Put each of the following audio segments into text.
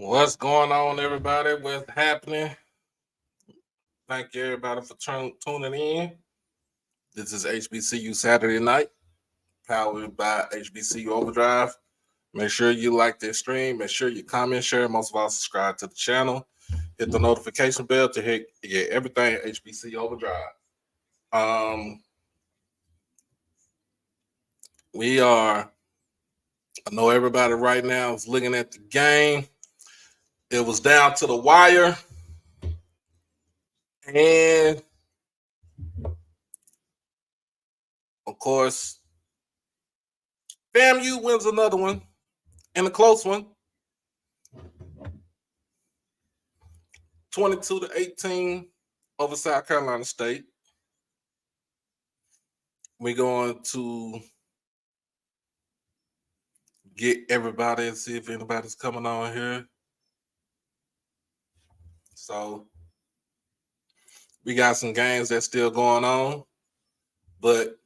What's going on, everybody? What's happening? Thank you, everybody, for tuning in. This is HBCU Saturday Night, powered by HBCU Overdrive. Make sure you like this stream. Make sure you comment, share. Most of all, subscribe to the channel. Hit the notification bell to get everything HBCU Overdrive. I know everybody right now is looking at the game. It was down to the wire. And of course, FAMU wins another one and a close one. 22-18 over South Carolina State. We're going to get everybody and see if anybody's coming on here. So we got some games that's still going on, but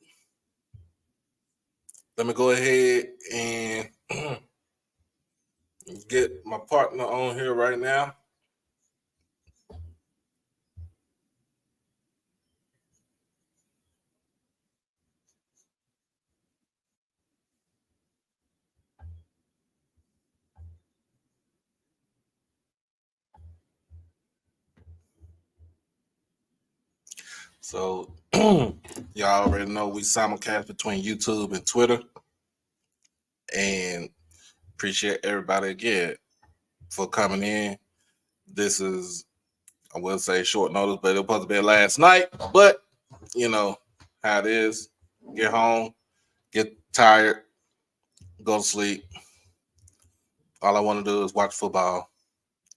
let me go ahead and get my partner on here right now. So y'all already know we simulcast between YouTube and Twitter. And appreciate everybody again for coming in. This is, I will say, short notice, but it was supposed to be last night. But you know how it is. Get home, get tired, go to sleep. All I want to do is watch football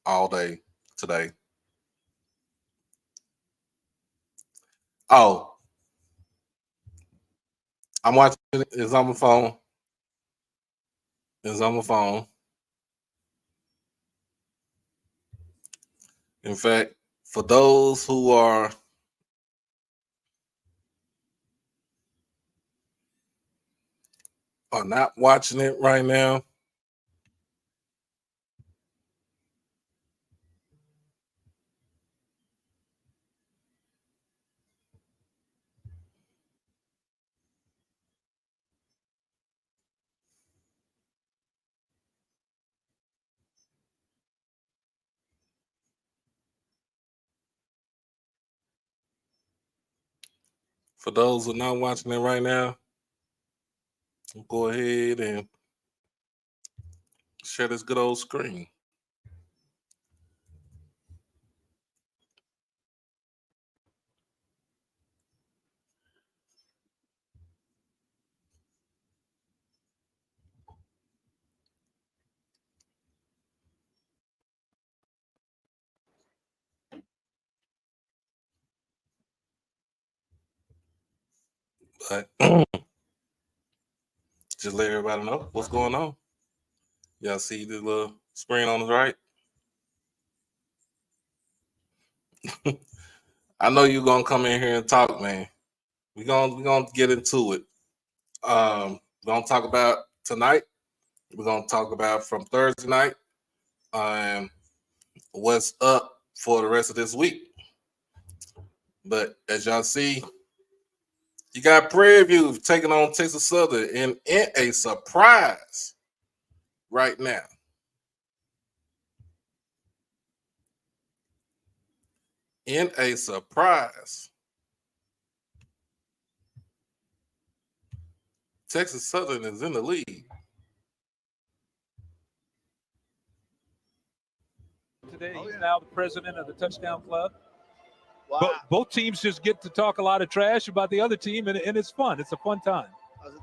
all day today. Oh, I'm watching it. It's on my phone. It's on my phone. In fact, for those who are not watching it right now, for those who are not watching it right now, go ahead and share this good old screen. But just let everybody know what's going on. Y'all see the little screen on the right? I know you're gonna come in here and talk, man. We're gonna get into it. We're gonna talk about tonight. We're gonna talk about from Thursday night. What's up for the rest of this week. But as y'all see, you got Prairie View taking on Texas Southern in a surprise right now. In a surprise. Texas Southern is in the lead. Today, he's now the president of the Touchdown Club. Wow. Both teams just get to talk a lot of trash about the other team, and it's fun. It's a fun time.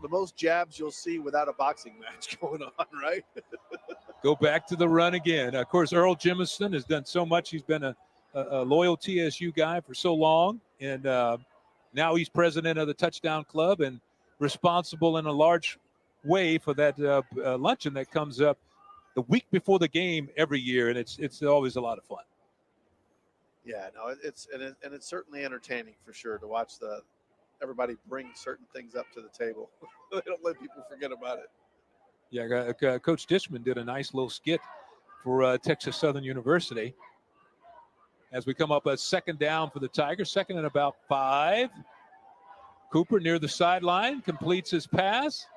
The most jabs you'll see without a boxing match going on, right? Go back to the run again. Of course, Earl Jemison has done so much. He's been a loyal TSU guy for so long, and now he's president of the Touchdown Club and responsible in a large way for that luncheon that comes up the week before the game every year, and it's always a lot of fun. Yeah, no, it's certainly entertaining for sure to watch everybody bring certain things up to the table. They don't let people forget about it. Yeah, Coach Dishman did a nice little skit for Texas Southern University. As we come up a second down for the Tigers, second and about 5. Cooper near the sideline completes his pass.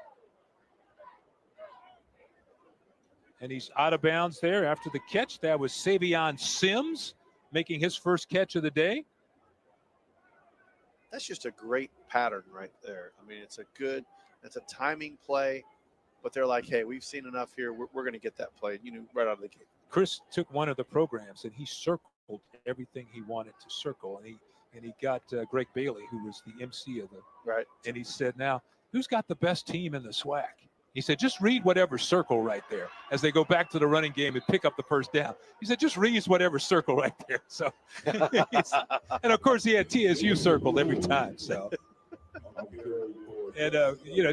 And he's out of bounds there after the catch. That was Savion Sims making his first catch of the day. That's just a great pattern right there. I mean, it's a timing play, but they're like, hey, we've seen enough here. We're going to get that play, right out of the gate. Chris took one of the programs and he circled everything he wanted to circle. And he got Greg Bailey, who was the MC of the right. And he said, now, who's got the best team in the SWAC? He said, just read whatever circle right there as they go back to the running game and pick up the first down. He said, just read whatever circle right there. So, and of course, he had TSU circled every time. So, and,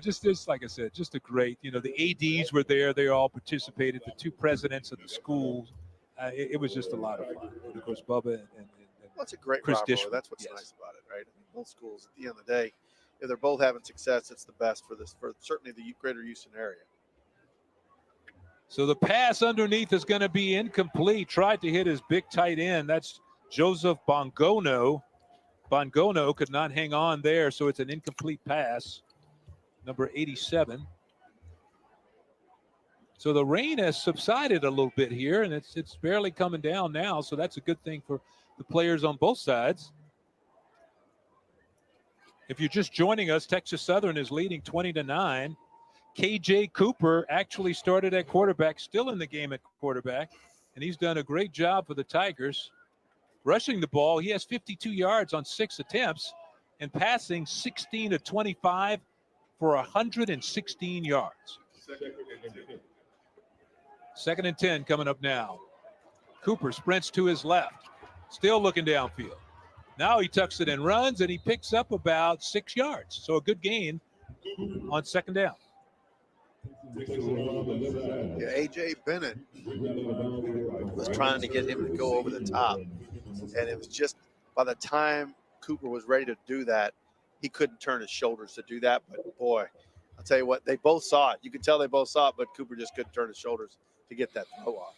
just like I said, just a great, the ADs were there. They all participated, the 2 presidents of the schools. It was just a lot of fun. And of course, Bubba and well, it's a great Chris rivalry. Dishman. That's what's Yes. nice about it, right? I mean, both schools, at the end of the day, if they're both having success, it's the best for certainly the greater Houston area. So the pass underneath is going to be incomplete. Tried to hit his big tight end. That's Joseph Bongono. Bongono could not hang on there, so it's an incomplete pass. Number 87. So the rain has subsided a little bit here, and it's barely coming down now, so that's a good thing for the players on both sides. If you're just joining us, Texas Southern is leading 20-9. KJ Cooper actually started at quarterback, still in the game at quarterback, and he's done a great job for the Tigers. Rushing the ball, he has 52 yards on 6 attempts, and passing 16 of 25 for 116 yards. Second and 10 coming up now. Cooper sprints to his left, still looking downfield. Now he tucks it and runs, and he picks up about 6 yards. So a good gain on second down. Yeah, A.J. Bennett was trying to get him to go over the top. And it was just by the time Cooper was ready to do that, he couldn't turn his shoulders to do that. But, boy, I'll tell you what, they both saw it. You could tell they both saw it, but Cooper just couldn't turn his shoulders to get that throw off.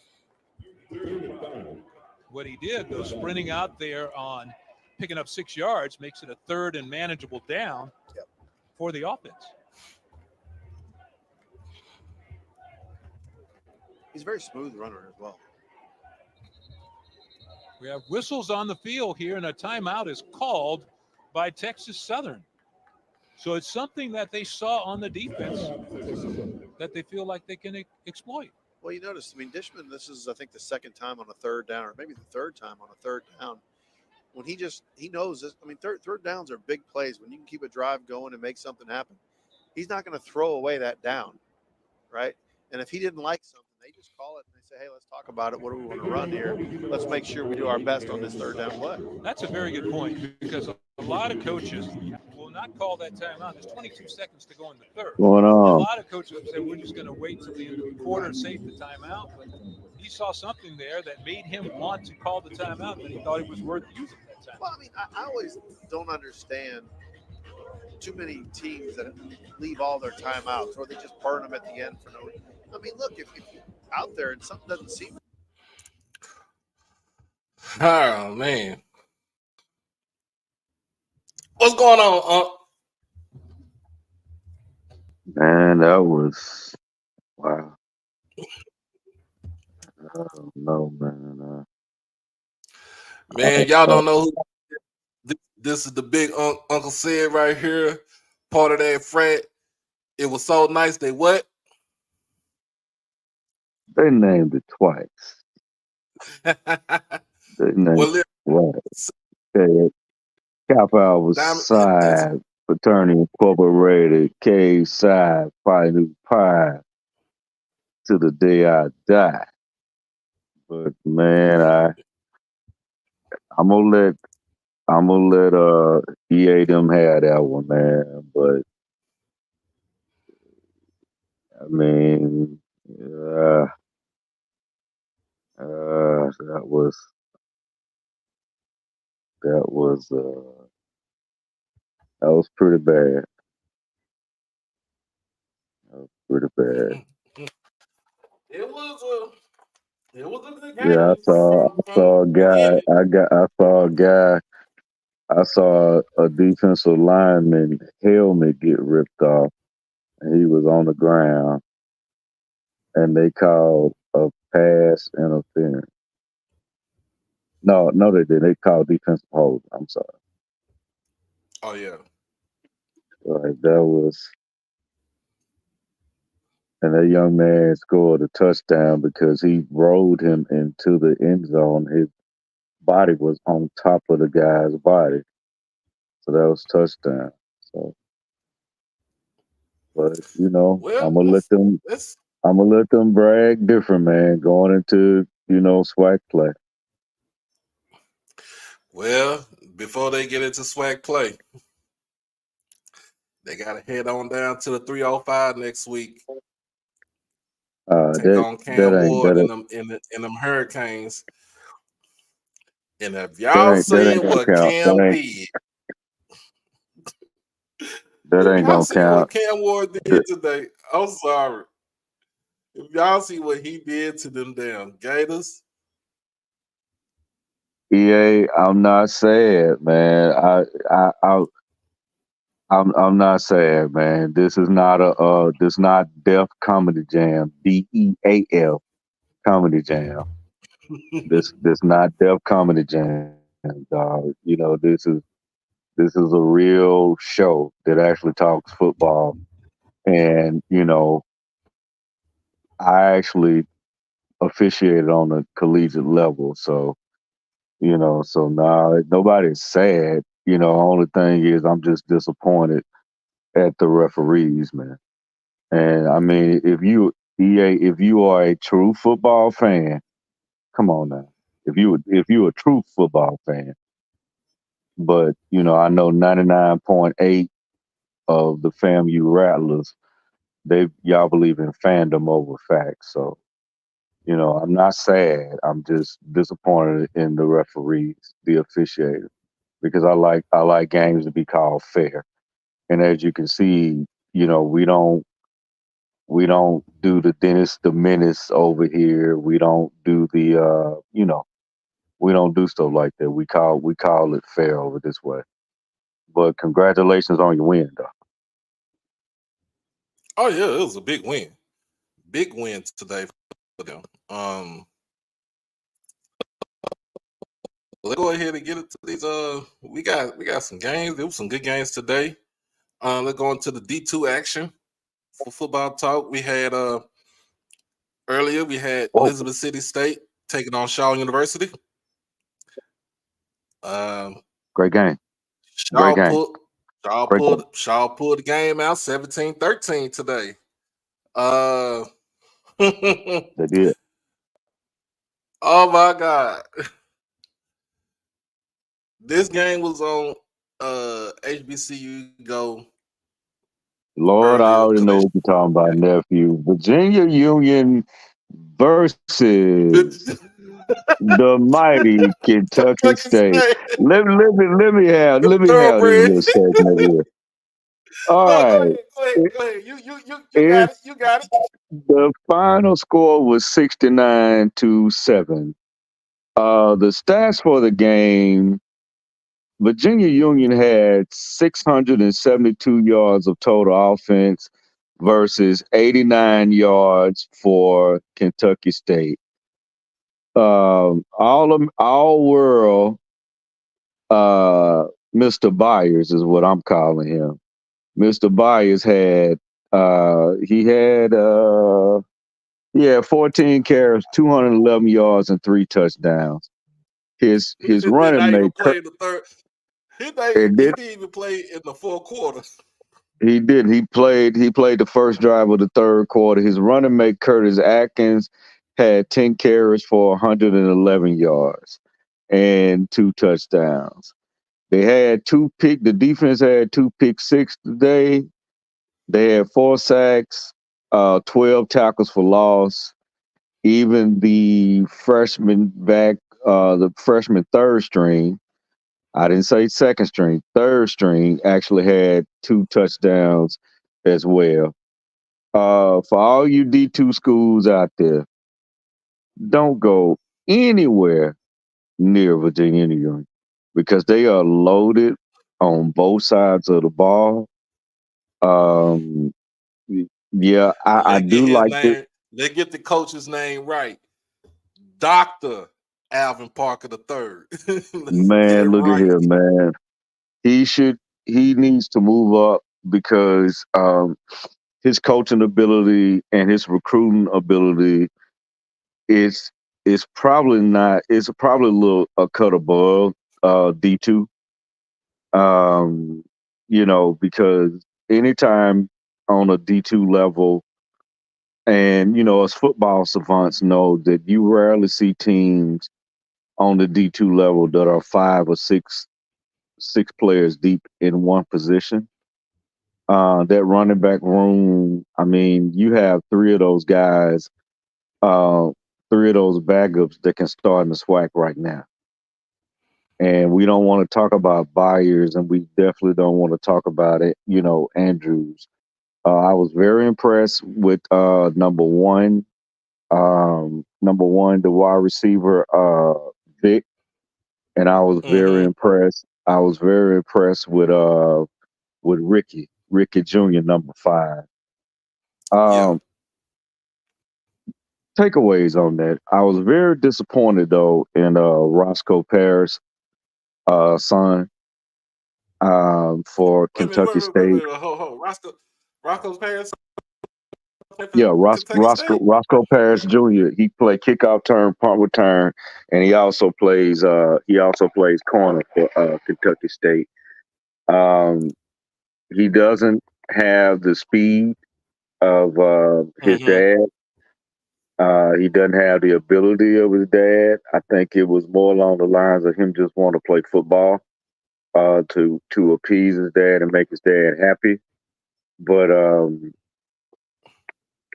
What he did, though, sprinting out there on picking up 6 yards, makes it a third and manageable down for the offense. He's a very smooth runner as well. We have whistles on the field here, and a timeout is called by Texas Southern. So it's something that they saw on the defense that they feel like they can exploit. Well, you notice, Dishman, this is, I think, the second time on a third down, or maybe the third time on a third down. When he knows this, third downs are big plays. When you can keep a drive going and make something happen, he's not going to throw away that down, right? And if he didn't like something, they just call it and they say, hey, let's talk about it. What do we want to run here? Let's make sure we do our best on this third down play. That's a very good point, because a lot of coaches will not call that timeout. There's 22 seconds to go in the third. Going on? A lot of coaches will say, we're just going to wait till the end of the quarter and save the timeout. But he saw something there that made him want to call the timeout, and he thought it was worth using that time. Well, I always don't understand too many teams that leave all their timeouts, or they just burn them at the end for no reason. Look, if you're out there and something doesn't seem. Oh, man. What's going on, Man, that was wow. I don't know, man. Man, y'all don't know who this is. The big Uncle Sid right here, part of that frat. It was so nice. They what? They named it twice. They named it twice. Okay. Kappa Alpha Psi Fraternity Incorporated, K Psi Pi Nu Pi to the day I die. But man, I'm gonna let EA them have that one, man. But that was pretty bad. That was pretty bad. It was It was a good Yeah, game I saw a guy. beginning. I saw a guy. I saw a defensive lineman helmet get ripped off, and he was on the ground, and they called a pass interference. No, they didn't. They called defensive hold. I'm sorry. Oh yeah. Like that was, and that young man scored a touchdown because he rolled him into the end zone. His body was on top of the guy's body, so that was touchdown. So, but Well, let's I'm gonna let them brag different, man. Going into SWAC play. well, before they get into swag play, they gotta head on down to the 305 next week. Take That on that Cam ain't Ward that in ain't them Hurricanes. And if that y'all ain't that ain't seeing gonna what count. Cam did, That if ain't y'all gonna see what count. Cam Ward did today, I'm sorry. If y'all see what he did to them damn Gators, EA, I'm not sad, man. I'm not sad, man. This is not this not Def Comedy Jam. DEAF Comedy Jam. This not Def Comedy Jam, dog. This is a real show that actually talks football. And, I actually officiated on a collegiate level. So, so now nobody's sad. Only thing is I'm just disappointed at the referees, man. And I mean, if you are a true football fan, come on now. If you a true football fan, but I know 99.8 of the FAMU Rattlers, y'all believe in fandom over facts. So, I'm not sad. I'm just disappointed in the referees, the officiators, because I like games to be called fair. And as you can see, we don't do the Dennis the Menace over here. We don't do we don't do stuff like that. We call it fair over this way. But congratulations on your win, though. oh yeah, it was a big win today for them. Let's go ahead and get into these. We got some games. There was some good games today. Let's go into the D2 action for football talk. We had earlier we had Whoa, Elizabeth City State taking on Shaw University. Um, great game, great Shaw game, put Shaw great game. put Shaw pulled the game out 17-13 today. Uh, oh They did. my God, this game was on HBCU Go Lord, I earlier already know today. what you're talking about, nephew. Virginia Union versus the mighty Kentucky Kentucky State. State, Let me have this thoroughbred. little segment here. All No, go right. ahead, go ahead, go ahead. You got If it, you got it. the final score was 69-7, the stats for the game, Virginia Union had 672 yards of total offense versus 89 yards for Kentucky State. All world, Mr. Byers is what I'm calling him. Mr. Byers he had 14 carries, 211 yards, and 3 touchdowns. His It did running not even mate, play in the third. it He did didn't even play in the fourth quarter. he did he played the first drive of the third quarter. His running mate Curtis Atkins had 10 carries for 111 yards and 2 touchdowns. The defense had 2 pick six today. They had 4 sacks, 12 tackles for loss. Even the freshman third string, I didn't say second string, third string actually had 2 touchdowns as well. For all you D2 schools out there, don't go anywhere near Virginia Union because they are loaded on both sides of the ball. Yeah, I Let's get do his like it. name. Let's get the coach's name right. Dr. Alvin Parker III. Let's get it Man, look at right. here, man. He needs to move up because his coaching ability and his recruiting ability is probably not. It's probably a cut above D2. Um, because anytime on a D2 level, and us football savants know that you rarely see teams on the D2 level that are five or six players deep in one position. That running back room, I mean, you have three of those guys, uh, three of those backups that can start in the SWAC right now. And we don't want to talk about Byers, and we definitely don't want to talk about it, Andrews. I was very impressed with number one, the wide receiver, Vic, and I was very Mm-hmm. impressed. I was very impressed with Ricky Jr. number 5. Yeah. Takeaways on that. I was very disappointed though in Roscoe Parrish' son for Wait a minute. Kentucky State. Hold. Roscoe's parents play for Yeah, Kentucky State. Roscoe Parrish Jr. He played kickoff turn, punt return, and he also plays corner for Kentucky State. Um, he doesn't have the speed of his Mm-hmm. dad. He doesn't have the ability of his dad. I think it was more along the lines of him just want to play football to appease his dad and make his dad happy. But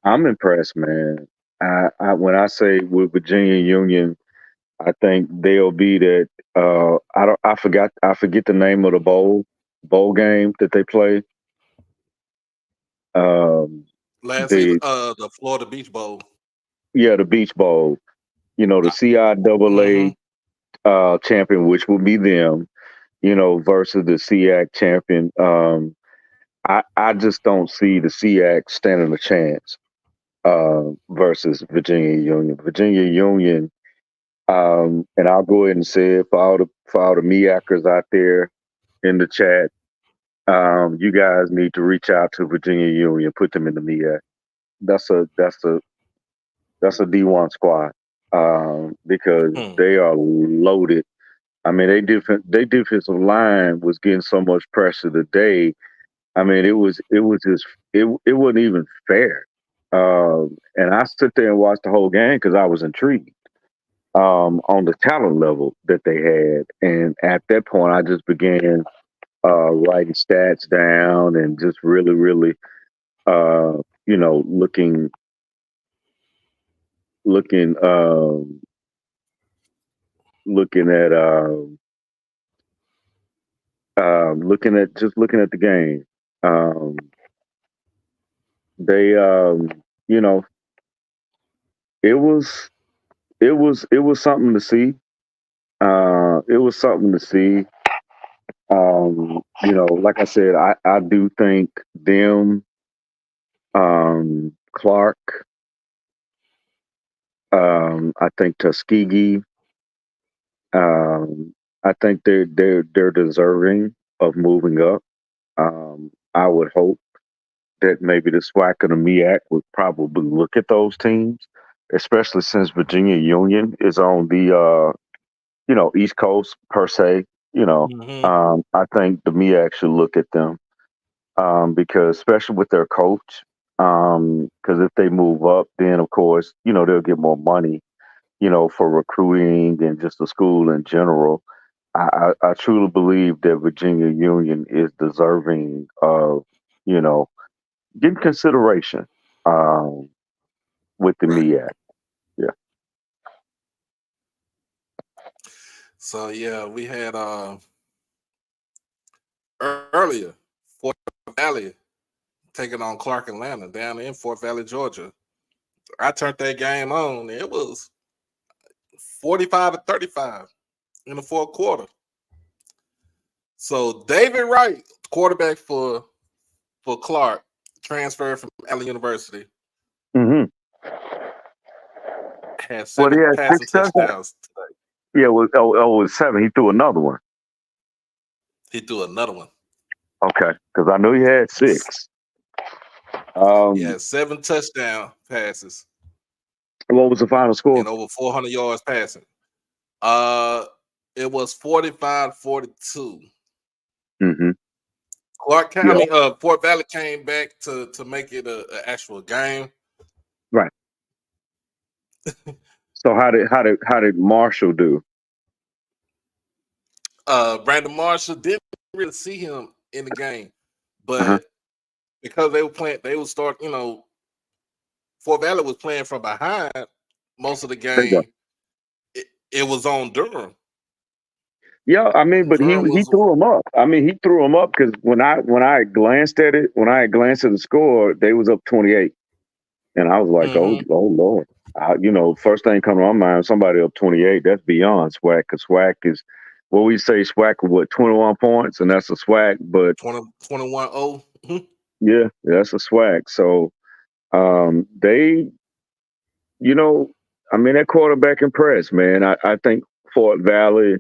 I'm impressed, man. When I say with Virginia Union, I think they'll be that. I forget the name of the bowl game that they play. Um, Last season, the the Florida Beach Bowl. the Beach Bowl. The Uh, CIAA mm-hmm. champion, which will be them. Versus the SEAC champion. I just don't see the SEAC standing a chance versus Virginia Union. Virginia Union, and I'll go ahead and say it for all the MEACers out there in the chat. You guys need to reach out to Virginia Union, put them in the MEAC. That's a D1 squad because Hmm. they are loaded. I mean, they defensive line was getting so much pressure today. I mean, it was just it wasn't even fair. And I sit there and watch the whole game because I was intrigued on the talent level that they had. And at that point, I just began writing stats down and just really, really, looking, looking at, looking at the game. Um, they, you know, it was, it was something to see. It was something to see. Like I said, I do think them, Clark, I think Tuskegee, I think they're deserving of moving up. I would hope that maybe the SWAC and the MEAC would probably look at those teams, especially since Virginia Union is on the East Coast per se. Mm-hmm. I think the MEAC should look at them because especially with their coach, because if they move up, then of course they'll get more money, for recruiting and just the school in general. I truly believe that Virginia Union is deserving of you know getting consideration with the Right. MEAC. Yeah, So yeah, we had earlier Fort Valley taking on Clark Atlanta down in Fort Valley, Georgia. I turned that game on. It was 45-35 in the fourth quarter. So David Wright, quarterback for Clark, transferred from Allen University, Mm-hmm. had Well, he 7 had passing 6 touchdowns. touchdowns today. Yeah, it was 7. He threw another one. He threw another one. Okay, because I knew he had 6. He had 7 touchdown passes What was the final score? and over 400 yards passing. It was 45-42. Mm-hmm. Clark Yeah. County, Fort Valley came back to make it an actual game. Right. So how did Marshall do? Brandon Marshall didn't really see him in the game, but Uh-huh. because they were playing, they would start. Fort Valley was playing from behind most of the There you go. game. It was on Durham. Yeah, I mean, but he Durham was threw him up. I mean, he threw him up because when I glanced at it, when I glanced at the score, they was up 28, and I was like, Mhm. oh Lord. First thing come to my mind, somebody up 28, that's beyond SWAC, because SWAC is what we say SWAC with 21 points, and that's a SWAC, but 21-0. yeah, that's a SWAC. So they, I mean, that quarterback impressed, man. I think Fort Valley,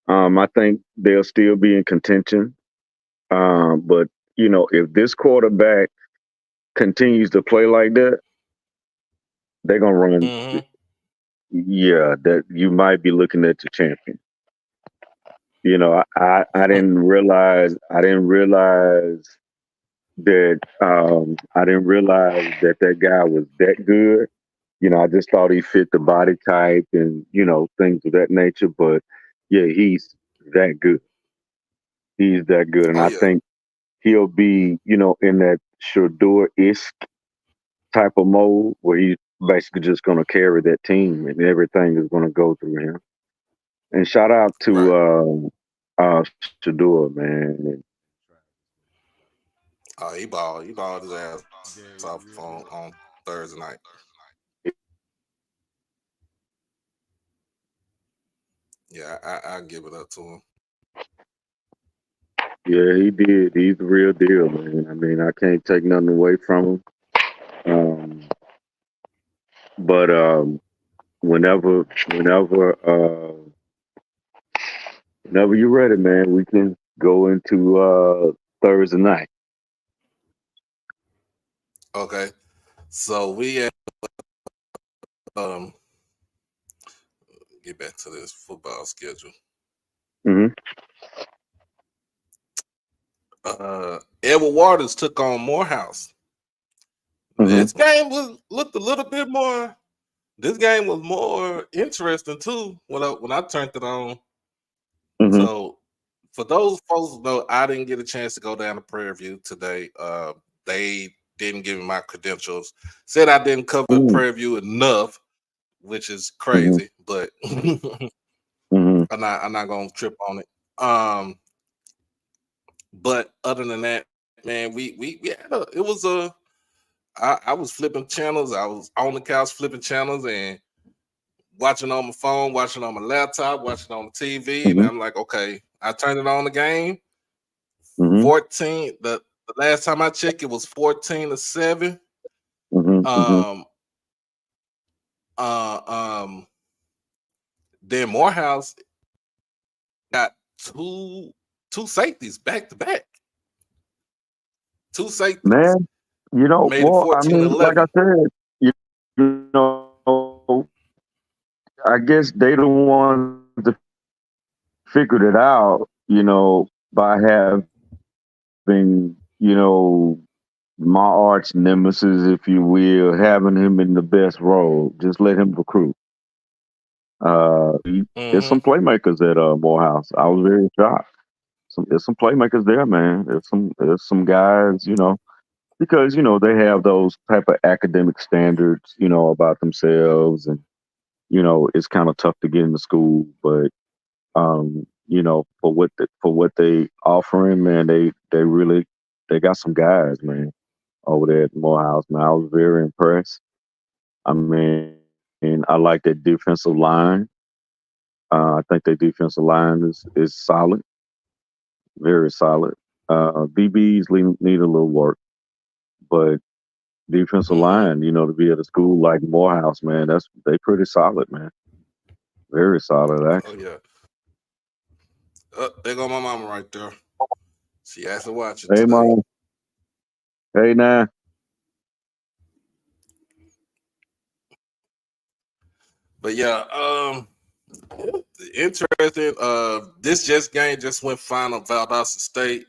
I think they'll still be in contention. But if this quarterback continues to play like that, they're gonna run. Mhm. Yeah, that you might be looking at your champion. I didn't realize that I didn't realize that guy was that good. I just thought he fit the body type and things of that nature. But yeah, he's that good. He's that good, and Oh I yeah. think he'll be in that Shador-ish type of mode where he's basically just going to carry that team and everything is going to go through him. And shout out Right. to Shador, man. And He balled his ass off on Thursday night. Yeah, I give it up to him. yeah, he did. He's the real deal, man. I mean, I can't take nothing away from him. But whenever you're ready, man, we can go into Thursday night. Okay. So we have, get back to this football schedule. Mm-hmm. Edward Waters took on Morehouse. Mm-hmm. This game looked a little bit more. This game was more interesting too when I turned it on. Mm-hmm. So for those folks who know, I didn't get a chance to go down to Prairie View today. They didn't give me my credentials. Said I didn't cover Mm-hmm. Prairie View enough, which is Mm-hmm. crazy, but Mm-hmm. I'm not gonna trip on it. But other than that, man, we had it was I was flipping channels. I was on the couch flipping channels and watching on my phone, watching on my laptop, watching on the TV, and Mm-hmm. I'm like, okay, I turned it on the game. Mm-hmm. 14. The last time I checked, it was 14-7. Mm-hmm. Um, um, then Morehouse got two safeties back to back. Two safeties Man, made it I mean, like I 14-11. said, you, you know, I guess they the ones that figured it out, by having, my arch nemesis, if you will, having him in the best role. Just let him recruit. There's Mm-hmm. some playmakers at Morehouse. I was very shocked. There's some playmakers there, man. There's some guys, because they have those type of academic standards, about themselves, and it's kind of tough to get into school, but for what they offering, man, they really they got some guys, man, over there at Morehouse. Man, I was very impressed. I mean, I like that defensive line. I think their defensive line is solid, very solid. DBs need a little work, but defensive Mm-hmm. line, to be at a school like Morehouse, man, they pretty solid, man. Very solid, Oh actually. yeah. There go my mama right there. She has to watch it Hey, today. mom. Hey, now. But yeah, interesting. This game just went final. Valdosta State,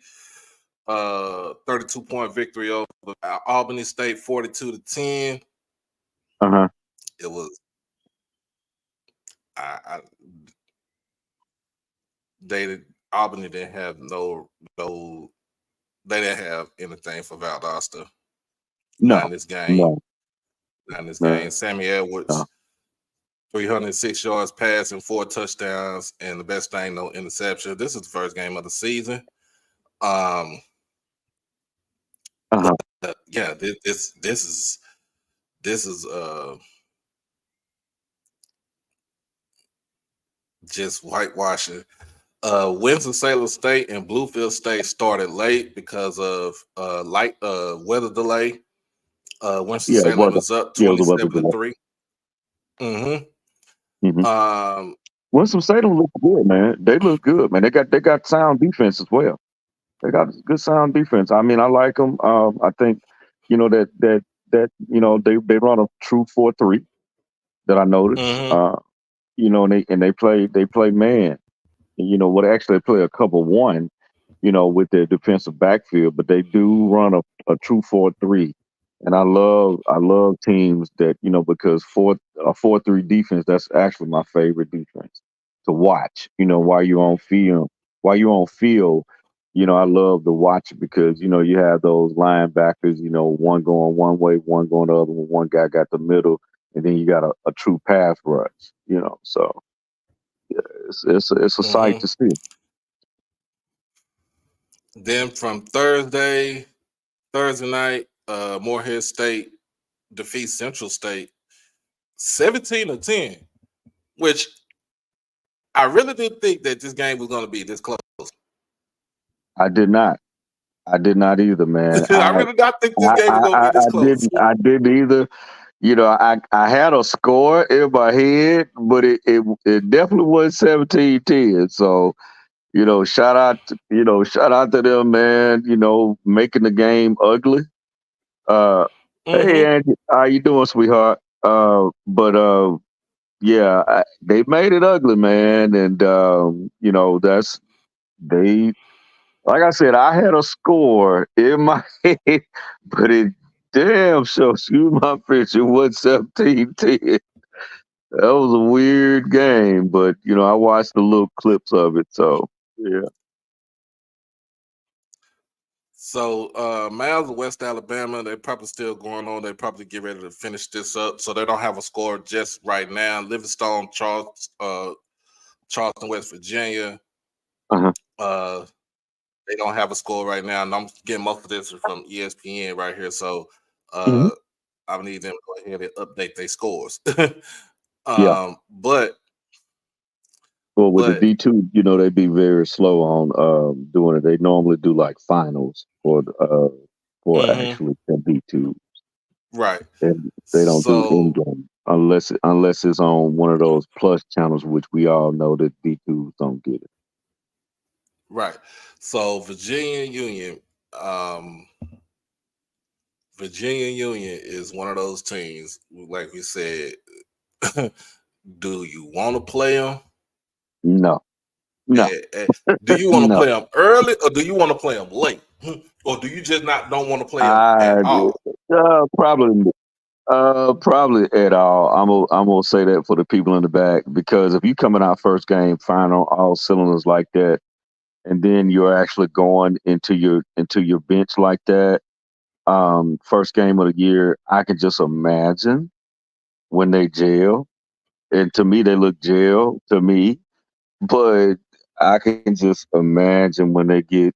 32-point victory over Albany State, 42-10. Uh-huh. It was I Albany didn't have no they didn't have anything for Valdosta. Not No, in this game. no, Not in this game. no, Sammy Edwards, no. 306 yards passing, 4 touchdowns, and the best thing, no interception. This is the first game of the season. Uh-huh. Yeah, this is just whitewashing. Winston-Salem State and Bluefield State started late because of light weather delay. Yeah, it Winston-Salem was. was up Yeah, it was a weather 27-3. Mm-hmm. delay. Um, Winston-Salem look good, man. They look good, man. They got sound defense as well. They got good sound defense. I mean, I like them. I think, they run a true 4-3 that I noticed. mm-hmm, And they play man. What actually they play a cover one, with their defensive backfield, but they do run a true 4-3. And I love teams that, because a 4-3 defense, that's actually my favorite defense to watch, while you're on field. While you're on field, I love to watch it because, you have those linebackers, one going one way, one going the other one guy got the middle, and then you got a true pass rush, so it's a sight mm-hmm. to see. Then from Thursday night, Morehead State defeats Central State 17-10, which I really didn't think that this game was going to be this close. I did not. I did not either, man. I really not think this I, game was I, going to I be this I close. didn't. I didn't either. I had a score in my head, but it definitely was 17-10. So, shout out to them, man. Making the game ugly. Uh, hey, Mm-hmm. Andy, how you doing, sweetheart? But yeah, they made it ugly, man, and that's they. Like I said, I had a score in my head, but it damn sure, excuse my French, it was 17-10. That was a weird game, but I watched the little clips of it, so yeah. So Miles of West Alabama, they're probably still going on. They probably get ready to finish this up. So they don't have a score just right now. Livingstone, Charleston, West Virginia. Uh-huh. They don't have a score right now. And I'm getting most of this from ESPN right here. So Hmm. I need them to go ahead and update their scores. Yeah. But Well, with the D2, they be very slow on doing it. They normally do like finals for mhm, actually the D2, right. and they don't do in So game unless it's on one of those plus channels, which we all know that D2s don't get it. right. So um, Virginia Union is one of those teams. Like we said, do you want to play them? No, no, Do you want to no. play them early, or do you want to play them late, or do you just not don't want to play them I at all? probably at all. I'm gonna say that for the people in the back, because if you come in our first game firing on all cylinders like that, and then you're actually going into your bench like that, first game of the year, I can just imagine when they jail. And to me, they look jail to me, but I can just imagine when they get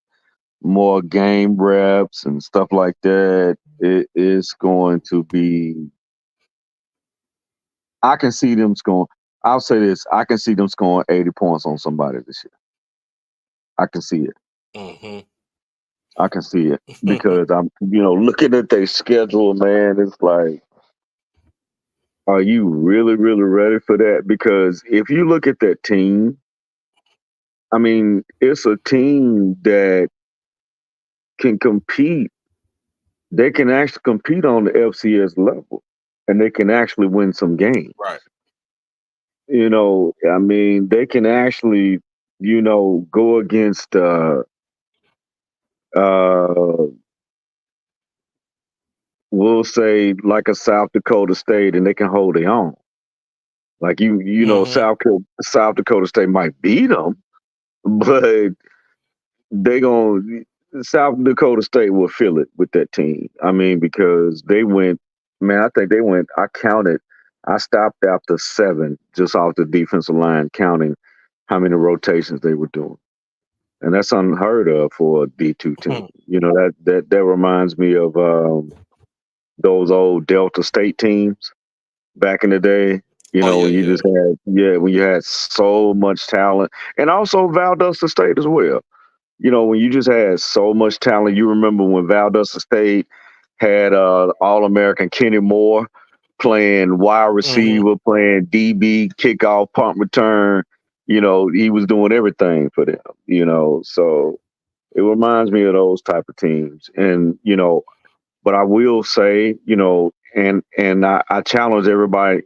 more game reps and stuff like that, it is going to be. I can see them going. I'll say this: I can see them scoring 80 points on somebody this year. I can see it. Mm-hmm. I can see it because I'm, looking at their schedule, man. It's like, are you really, really ready for that? Because if you look at that team, I mean, it's a team that can compete. They can actually compete on the FCS level, and they can actually win some games. Right. I mean, they can actually, go against we'll say like a South Dakota State, and they can hold their own. Like Mm-hmm. South Dakota State might beat them, but they going South Dakota State will feel it with that team. I mean, because they went, man. I think they went. I counted. I stopped after 7, just off the defensive line, counting how many rotations they were doing, and that's unheard of for a D2 team. That reminds me of those old Delta State teams back in the day. Oh yeah, When you yeah. just when you had so much talent, and also Valdosta State as well. When you just had so much talent. You remember when Valdosta State had All-American Kenny Moore playing wide Mm-hmm. receiver, playing DB, kickoff, punt return. He was doing everything for them. So it reminds me of those type of teams. And but I will say, and I challenge everybody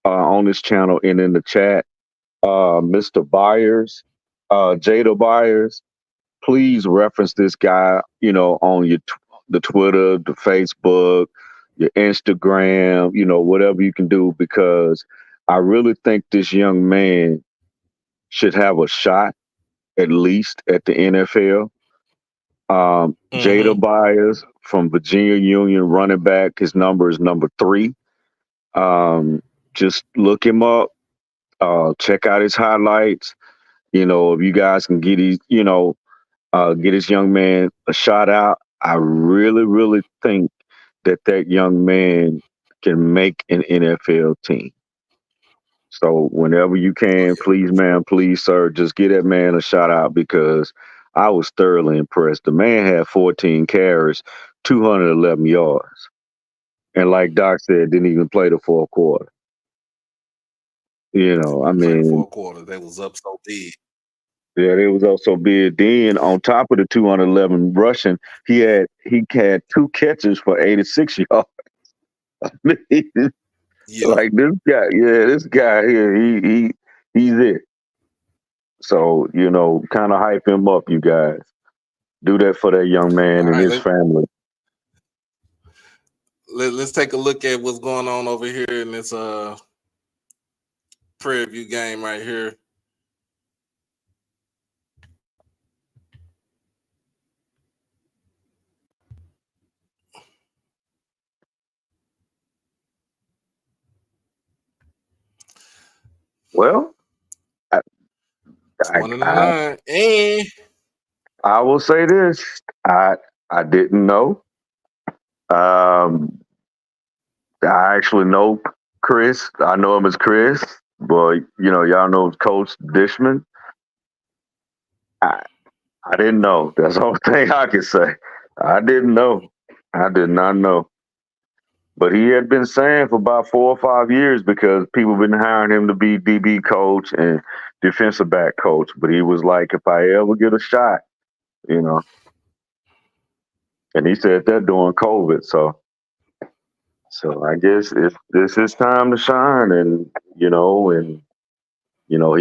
on this channel and in the chat, Mr. Byers, Jada Byers, please reference this guy, on the Twitter, the Facebook, your Instagram, whatever you can do, because I really think this young man should have a shot at least at the NFL. Jada Mm-hmm. Byers from Virginia Union, running back. His number is number 3. Just look him up. Check out his highlights. If you guys can get get this young man a shout out. I really, really think that young man can make an NFL team. So whenever you Oh can, yeah. please, man, please, sir, just get that man a shout out, because I was thoroughly impressed. The man had 14 carries, 211 yards. And like Doc said, didn't even play the fourth quarter. I Didn't play the mean, 4 quarters. They was up so big. yeah, it was also big. Then on top of the 211 rushing, he had 2 catches for 86 yards. Yeah. Like this guy here, he's it. So kind of hype him up, you guys. Do that for that young All man and right. his family. Let's take a look at what's going on over here in this Prairie View game right here. Well, I, It's I, 1-9. And I will say this: I didn't know. Um, I actually know Chris. I know him as Chris, but y'all know Coach Dishman. I I didn't know. That's the only thing I can say. I didn't know. I did not know. But he had been saying for about 4 or 5 years, because people been hiring him to be DB coach and defensive back coach. But he was like, if I ever get a shot, you know. And he said that during COVID. So I guess this is time to shine, and he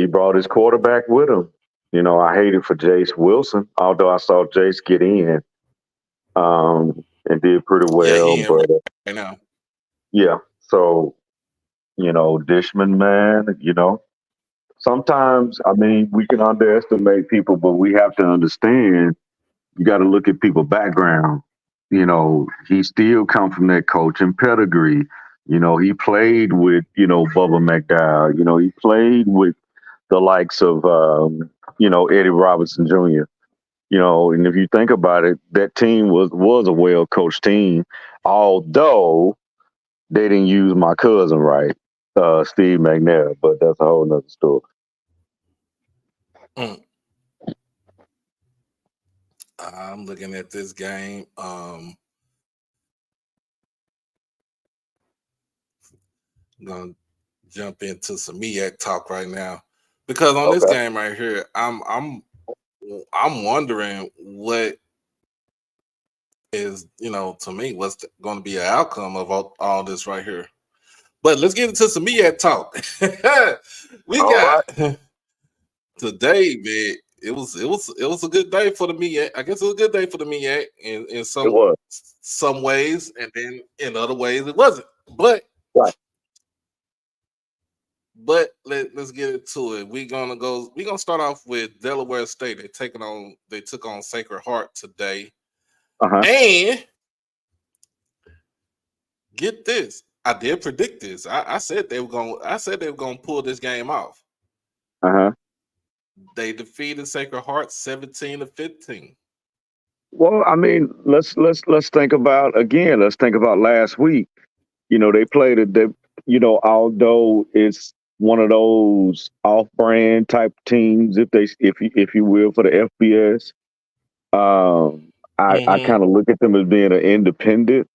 brought his quarterback with him. I hated for Jace Wilson, although I saw Jace get in and did pretty yeah, well. he in But right now. yeah, so Dishman, man, sometimes, I mean, we can underestimate people, but we have to understand, you got to look at people's background. He still come from that coaching pedigree. He played with, Bubba McDowell. He played with the likes of, Eddie Robinson Jr. And if you think about it, that team was a well-coached team, although they didn't use my cousin right. Steve McNair, but that's a whole nother story. I'm looking at this game. I'm gonna jump into some MEAC talk right now because on this Okay. game right here, I'm wondering what is, to me, what's going to be an outcome of all this right here. But let's get into some MEAC talk. We All got right. today, man. It was a good day for the MEAC. I guess it was a good day for the MEAC in It some was. ways, and then in other ways it wasn't. But Right. let's get into it. We're gonna start off with Delaware State. They took on Sacred Heart today. Uh-huh. And get this. I did predict this. I said they were gonna pull this game off. Uh-huh. They defeated Sacred Heart 17-15. Well, I mean, let's think about last week. They played it. Although it's one of those off-brand type teams, if you will, for the FBS. I Mm-hmm. kind of look at them as being an independent.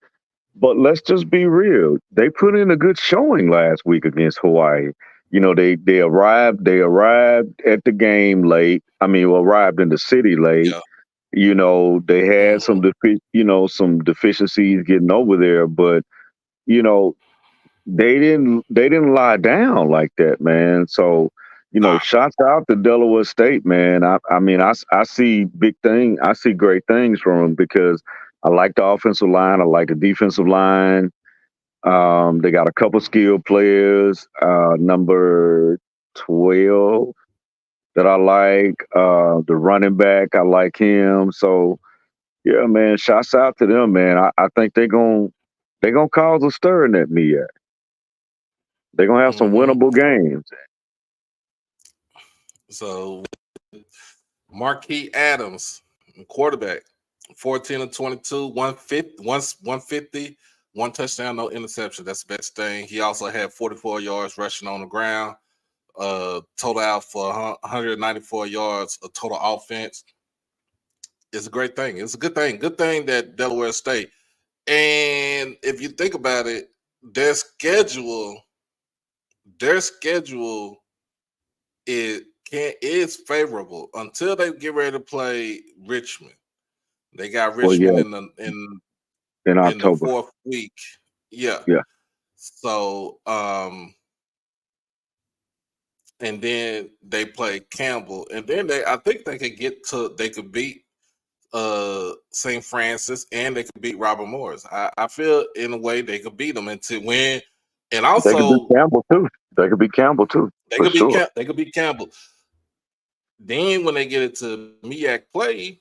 But let's just be real. They put in a good showing last week against Hawaii. They arrived at the game late. I mean, arrived in the city late. Yeah. They had Mm-hmm. some deficiencies getting over there, but you know, they didn't lie down like that, man. So, Nah. shots out to Delaware State, man. I mean, I see I see great things from them because I like the offensive line. I like the defensive line. They got a couple skilled players. Number 12 that I like. The running back, I like him. So yeah, man, shouts out to them, man. I think they're gonna cause a stir in that MEAC. They're gonna have some Mm-hmm. winnable games. So Marquis Adams, quarterback, 14-22, 150, one touchdown, no interception. That's the best thing. He also had 44 yards rushing on the ground. Total out for 194 yards of total offense. It's a great thing. It's a good thing. Good thing that Delaware State. And if you think about it, their schedule is favorable until they get ready to play Richmond. They got Well, Richmond yeah, in in the October. fourth week. Yeah. Yeah. So and then they play Campbell, and then I think they could beat St. Francis, and they could beat Robert Morris. I feel in a way they could beat them and to win, and They could beat also Campbell too. They could beat Campbell too, for sure. They could beat Campbell. Then when they get into MEAC play,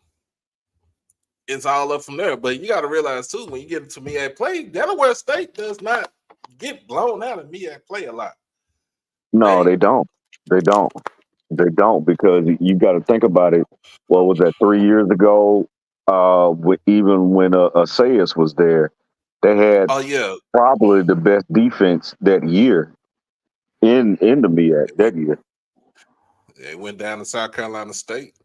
it's all up from there. But you got to realize too, when you get into MEAC play, Delaware State does not get blown out of MEAC play a lot. No, they don't. They don't. They don't, because you got to think about it. What was that, 3 years ago? Even when Asayas was there, they had Oh yeah, probably the best defense that year in the MEAC that year. they went down to South Carolina State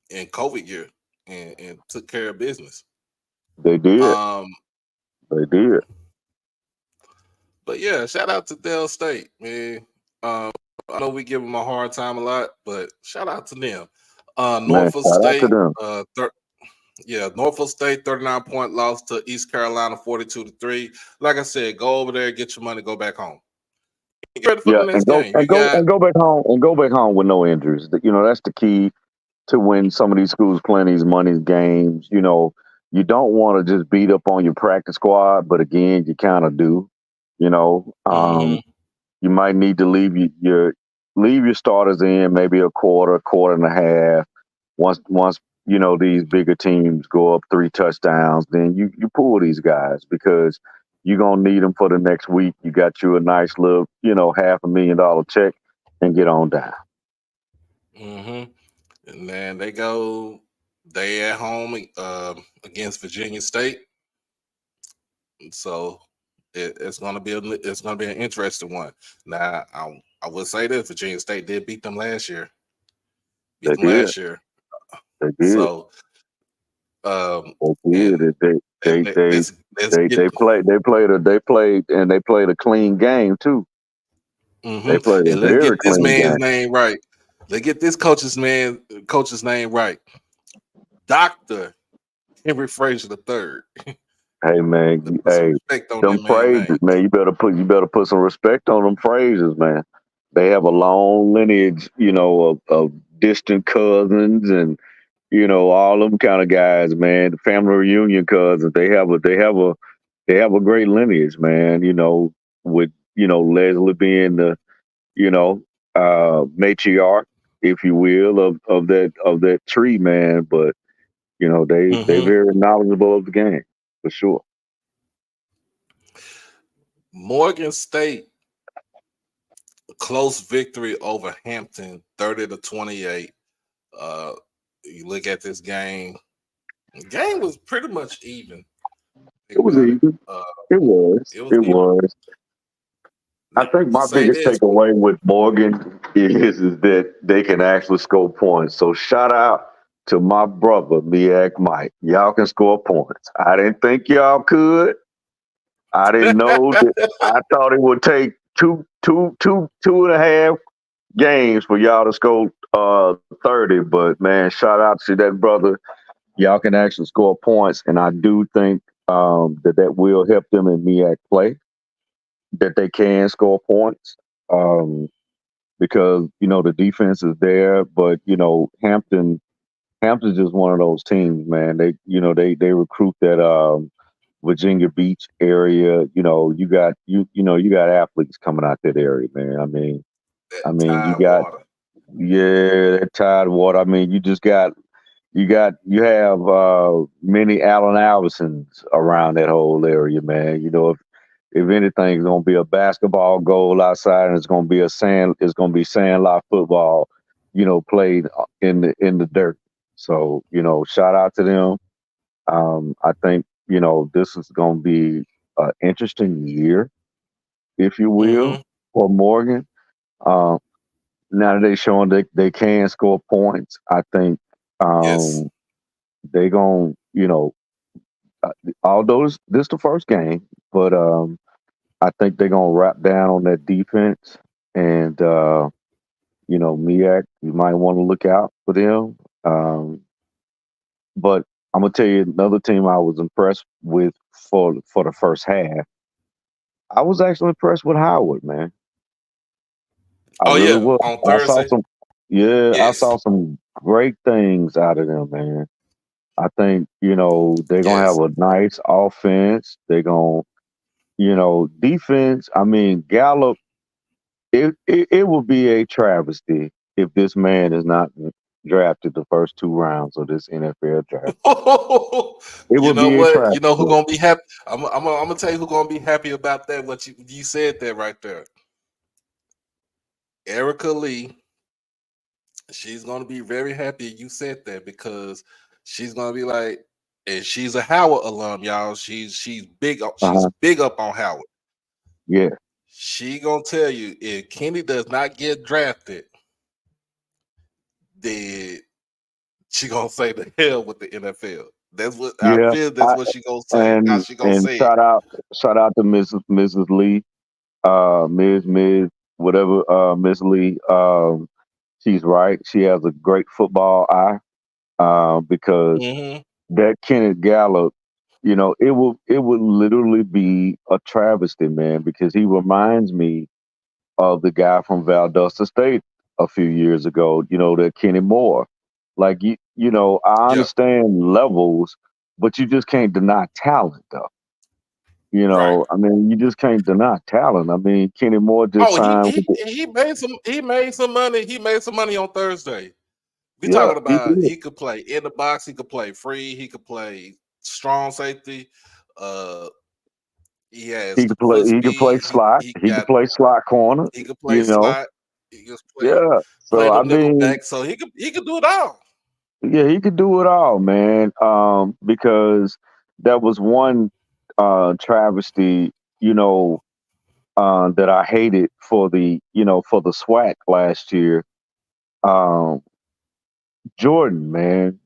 in COVID year and took care of business. They did. Um, They did. but yeah, shout out to Del State, man. I know we give them a hard time a lot, but shout out to them. Man, Norfolk shout out to State, them. Norfolk State 39-point loss to East Carolina 42-3. Like I said, go over there, get your money, go back home. Get ready for Yeah, the next game. You got go back home with no injuries. That's the key to when some of these schools playing these money games. You don't want to just beat up on your practice squad, but again, you kind of do. mhm, You might need to leave your starters in maybe a quarter and a half. Once these bigger teams go up 3 touchdowns, then you pull these guys, because you're gonna need them for the next week. You got you a nice little $500,000 check, and get on down. mhm. And then they at home against Virginia State. So It's gonna be an interesting one. Now, I would say this: Virginia State did beat them last year. They did. They did. So, and They did. let's They get. played a clean game too. They played a And let's very get this clean man's game. name right. Let's get this coach's name right. Dr. Henry Frazier III. Hey man, Put some respect on them that man's phrases, name. man. You better put some respect on them phrases, man. They have a long lineage, of distant cousins and all them kind of guys, man. The family reunion cousins. They have a great lineage, man. With Leslie being the matriarch, if you will, of that tree, man. But they very knowledgeable of the game for sure. Morgan State close victory over Hampton, 30-28. You look at this game. The game was pretty much even. It was even. It was. It even. was. I think my biggest takeaway with Morgan is that they can actually score points. So shout out to my brother, MEAC Mike. Y'all can score points. I didn't think y'all could. I didn't know that. I thought it would take two and a half games for y'all to score 30. But man, shout out to that brother. Y'all can actually score points, and I do think that will help them in MEAC play. That they can score points because the defense is there, but Hampton's just one of those teams, man. They recruit that Virginia Beach area. You got athletes coming out that area, man. I mean you got water. that Tidewater. I mean you have many Allen Iversons around that whole area, man. If anything, it's gonna be a basketball goal outside, and it's gonna be sandlot football, played in the dirt. So shout out to them. I think this is gonna be an interesting year, if you will, for Morgan. Now that they showing they can score points, I think they gonna although this the first game, but I think they're gonna wrap down on that defense, and MEAC, you might want to look out for them. But I'm gonna tell you another team I was impressed with for the first half. I was actually impressed with Howard, man. I really was. On Thursday. I saw some great things out of them, man. I think they're gonna have a nice offense. They're gonna defense. I mean, Gallup. It will be a travesty if this man is not drafted the first 2 rounds of this NFL draft. It You would know be what? a travesty. You know who's gonna be happy? I'm gonna tell you who's gonna be happy about that. What you said there right there. Erica Lee. She's gonna be very happy you said that because she's gonna be like, and she's a Howard alum, y'all. She's big up. She's big up on Howard. Yeah. She gonna tell you if Kenny does not get drafted, then she gonna say the hell with the NFL. That's what I feel. That's what she gonna say. How she gonna say shout out to Mrs. Lee, Ms. whatever, Miss Lee. She's right. She has a great football eye. Because that Kenneth Gallup, it would literally be a travesty, man, because he reminds me of the guy from Valdosta State a few years ago, that Kenny Moore. Like I understand levels, but you just can't deny talent though. I mean, you just can't deny talent. I mean, Kenny Moore just signed. He made some money. He made some money on Thursday. We talking about he could play in the box, he could play free, he could play strong safety. He has he could play slot. He could play slot corner. He could play slot. He could play, So I mean, back. So he could do it all. Yeah, he could do it all, man. Because that was one travesty, that I hated for the SWAC last year. Um, Jordan, man,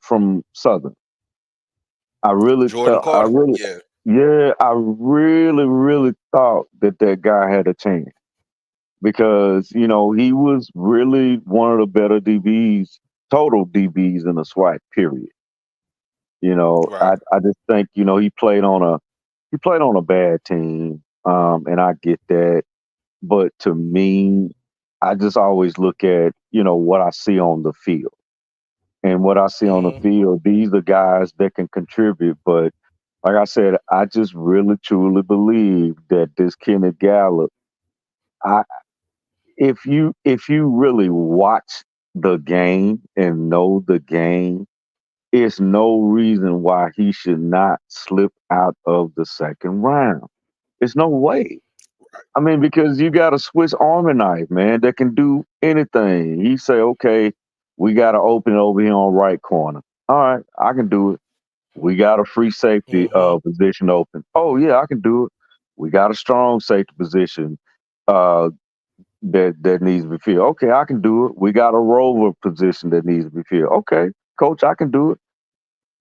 from Southern. I really Jordan thought, Carter. Yeah. I really thought that guy had a chance because he was really one of the better DBs, total DBs in the SWAC period. Right. I just think he played on a bad team, and I get that. But to me, I just always look at what I see on the field, and what I see on the Mm-hmm. field. These are guys that can contribute, but like I said, I just really truly believe that this Kenneth Gallup. I if you really watch the game and know the game, it's no reason why he should not slip out of the second round. It's no way. I mean, because you got a Swiss Army knife, man, that can do anything. He say, okay, we got to open it over here on right corner. All right, I can do it. We got a free safety Mm-hmm. position open. Oh yeah, I can do it. We got a strong safety position uh, that needs to be filled. Okay, I can do it. We got a rover position that needs to be filled. Okay, coach, I can do it.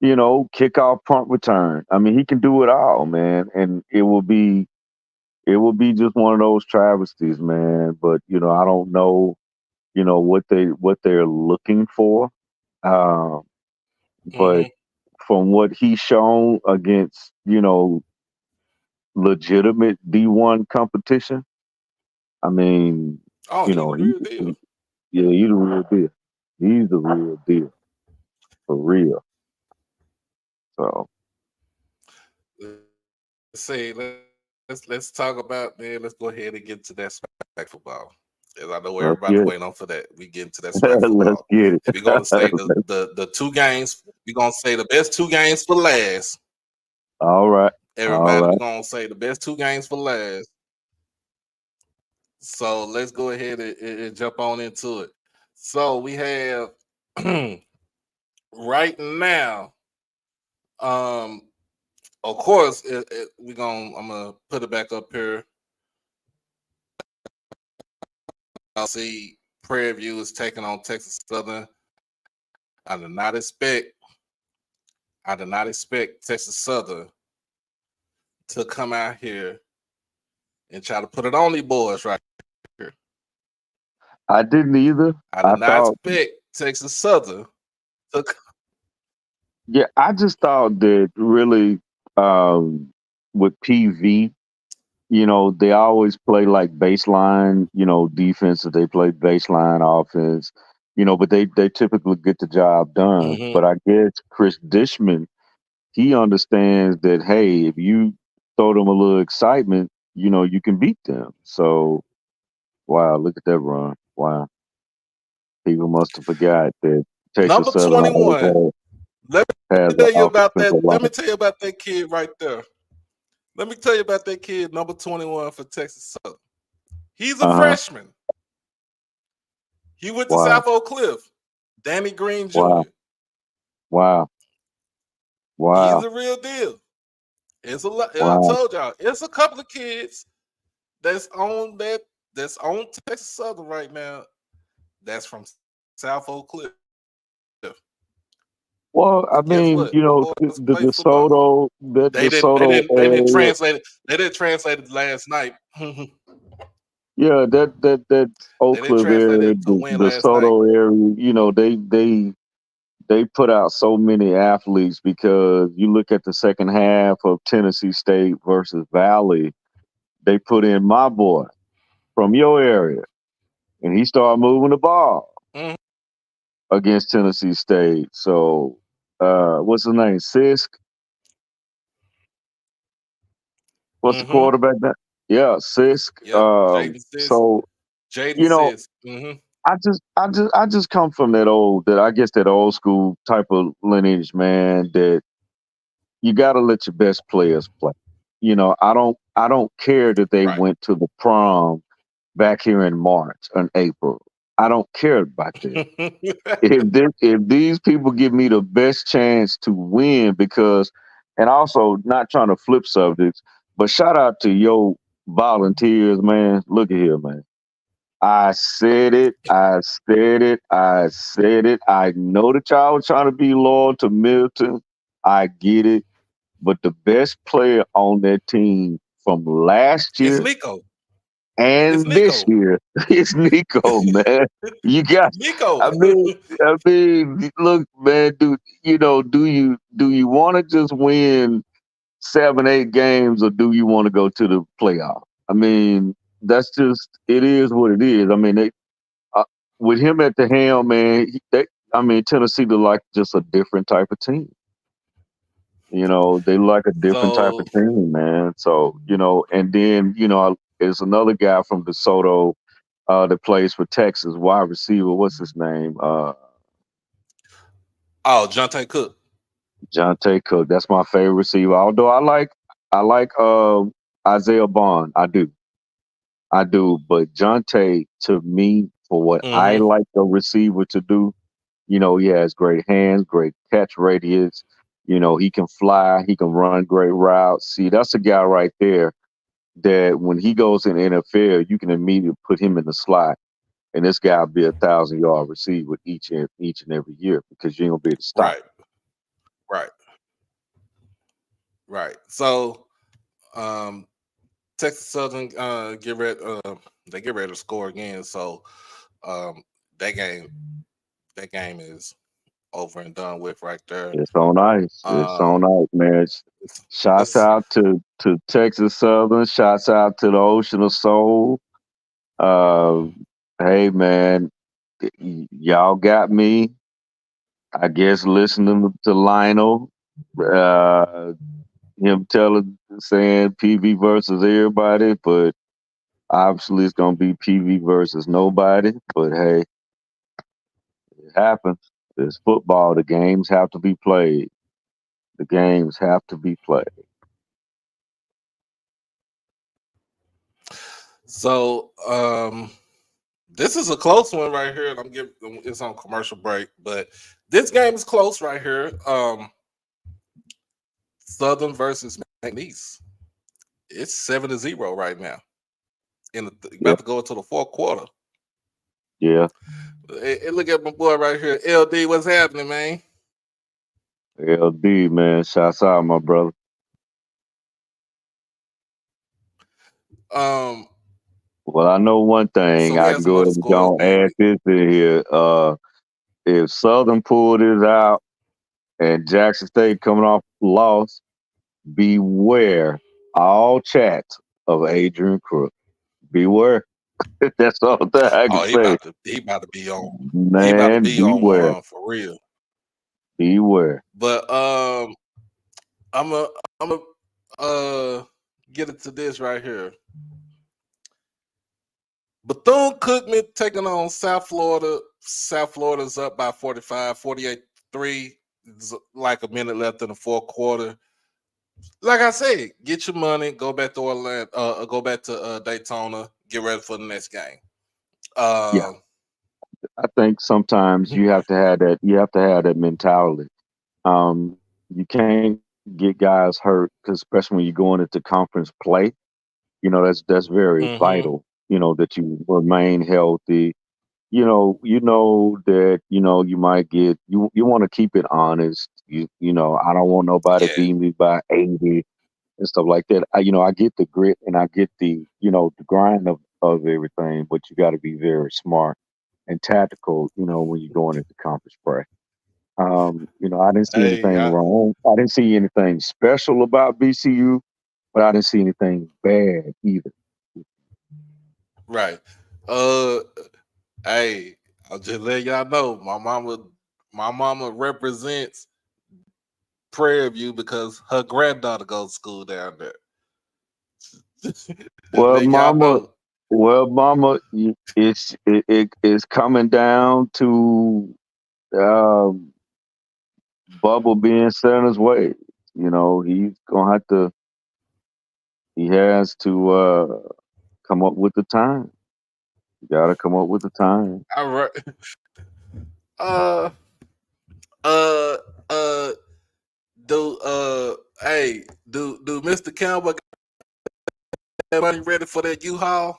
Kickoff, punt return. I mean, he can do it all, man, and it will be just one of those travesties, man. But I don't know, what they're looking for. Um, Mm-hmm. but from what he's shown against, legitimate D1 competition, I mean, Oh, he the he, real deal. yeah, he's the real deal. He's the real deal for real. So Let's see. Let's talk about, man. Let's go ahead and get to that SWAC football. As I know let's everybody's get it. waiting on for that. We get into that SWAC Let's football. get it. And we're gonna say the two games. We're gonna say the best two games for last. All right. All Everybody, we're right. gonna say the best two games for last. So let's go ahead and jump on into it. So we have right now, um, of course, I'm gonna put it back up here. I'll see Prairie View is taking on Texas Southern. I did not expect Texas Southern to come out here and try to put it on these boys right here. I didn't either. I I did not thought, expect Texas Southern to. yeah, I just thought that really, with PV, they always play like baseline, defense. Or they play baseline offense, but they typically get the job done. Mhm. But I guess Chris Dishman, he understands that, hey, if you throw them a little excitement, you can beat them. So, wow, look at that run. Wow. People must have forgot that Texas Number Southern 21. Let has me an tell you about that. offensive line. Let me tell you about that kid right there. Let me tell you about that kid, number 21 for Texas Southern. He's a Uh-huh. freshman. He went to Wow. South Oak Cliff. Danny Green Wow. Jr. Wow. He's Wow. a real deal. It's a lot. I Wow. told y'all, it's a couple of kids that's on Texas Southern right now. That's from South Oak Cliff. Well, I Guess mean, what? Boys the play football. DeSoto, the They didn't. They DeSoto didn't. They didn't area, translate it. They didn't translate it last night. yeah, that They Oak didn't Cliff translate area, it to the win last night. DeSoto area, they put out so many athletes because you look at the second half of Tennessee State versus Valley, they put in my boy from your area, and he started moving the ball Mm-hmm. against Tennessee State. So, what's his name? Sisk? What's the Mm-hmm. quarterback now? Yeah, Sisk. Yep. Jaden Sis. So Jaden you know, Sis. Mm-hmm. I just come from that old school type of lineage, man. That you got to let your best players play. I don't care that they Right. went to the prom back here in March and April. I don't care about that. If these people give me the best chance to win, because, and also not trying to flip subjects, But shout out to your volunteers, man. Look at here, man. I said it. I said it. I said it. I know that y'all was trying to be loyal to Milton. I get it. But the best player on that team from last It's year Nico. It's and this Nico. year is Nico, man. You got. Nico. I mean, look, man. Do you want to just win 7, 8 games, or do you want to go to the playoff? I mean, that's just it is what it is. I mean, uh, with him at the helm, man. Tennessee look like just a different type of team. They like a different type of So, team, man. So, and then, there's another guy from DeSoto that plays for Texas, wide receiver. What's his name? Jonte Cook. Jonte Cook. That's my favorite receiver. Although I like Isaiah Bond. I do. But Jonte, to me, for what I Mm-hmm. like a receiver to do, he has great hands, great catch radius. He can fly, he can run great routes. See, that's a guy right there that when he goes in the NFL, you can immediately put him in the slot, and this guy will be 1,000-yard receiver each and every year because you ain't gonna be able to stop. Right. So, Texas Southern they get ready to score again. So, that game is over and done with right there. It's on ice. It's on ice, man. Shouts out to Texas Southern. Shouts out to the Ocean of Soul. Hey, man, y'all got me. I guess listening to Lionel, him saying PV versus everybody, but obviously it's gonna be PV versus nobody. But hey, it happens. It's football. The games have to be played. The games have to be played. So, this is a close one right here. And it's on commercial break, but this game is close right here. Southern versus McNeese. It's 7-0 right now. About to go into the fourth quarter. Yeah. Hey, look at my boy right here. LD, what's happening, man? LD, man. Shouts out, my brother. Well, I know one thing. So I can go ahead and go add this in here. If Southern pulled this out and Jackson State coming off loss, beware all chats of Adrian Crook. Beware. That's all that I can say. He about to be on. Man, he about to be beware. on one for real. Beware. But I'm a get into this right here. Bethune-Cookman taking on South Florida. South Florida's up by 45, 48-3. It's like a minute left in the fourth quarter. Like I said, get your money, go back to Orlando, go back to Daytona, get ready for the next game. Yeah. I think sometimes you have to have that. You have to have that mentality. You can't get guys hurt, because especially when you're going into conference play, that's very vital. That you remain healthy. That you might get. You want to keep it honest. I don't want nobody beating me by 80 and stuff like that. I get the grit and I get the the grind of everything, but you got to be very smart and tactical. When you're going into conference play. I didn't see anything wrong. I didn't see anything special about VCU, but I didn't see anything bad either. Right. Hey, I'll just let y'all know my mama represents Prairie View because her granddaughter goes to school down there. Well, mama, it's coming down to Bubble being set in his way. He's gonna have to. He has to come up with the time. You gotta come up with the time. All right. Uh, uh, uh, do Mr. Campbell money ready for that U-Haul?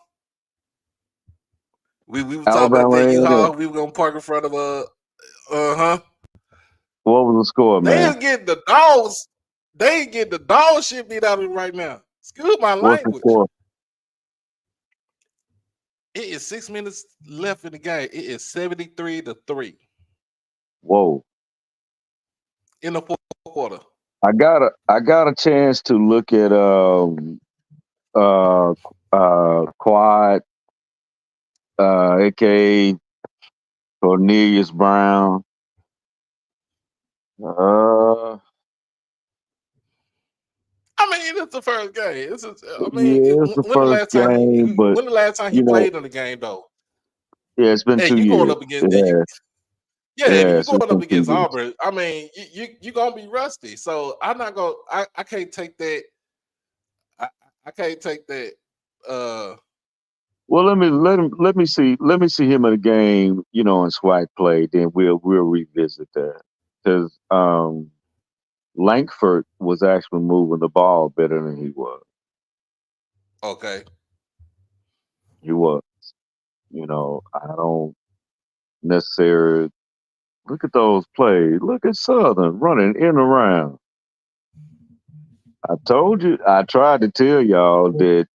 We were talking about Alabama that A&M. U-Haul. We were gonna park in front of What was the score, They man? ain't getting the dogs. They ain't getting the dog shit beat out of them right now. Excuse my What's the language. score? It is 6 minutes left in the game. It is 73-3 Whoa. in the fourth quarter. I got a chance to look at Quad, aka Cornelius Brown. I mean, it's the first game. It's the when the first last time game, but when the last time he you know, played in the game though? yeah, it's been Hey, 2 you going years. up against It has. you It's going up been 2 against years. Auburn. I mean, you gonna be rusty. So I'm not gonna. I can't take that. I can't take that. Well, let me see him in a game, in SWAC play. Then we'll revisit that because Lankford was actually moving the ball better than he was. Okay. He was. I don't necessarily look at those plays. Look at Southern running in and around. I told you. I tried to tell y'all that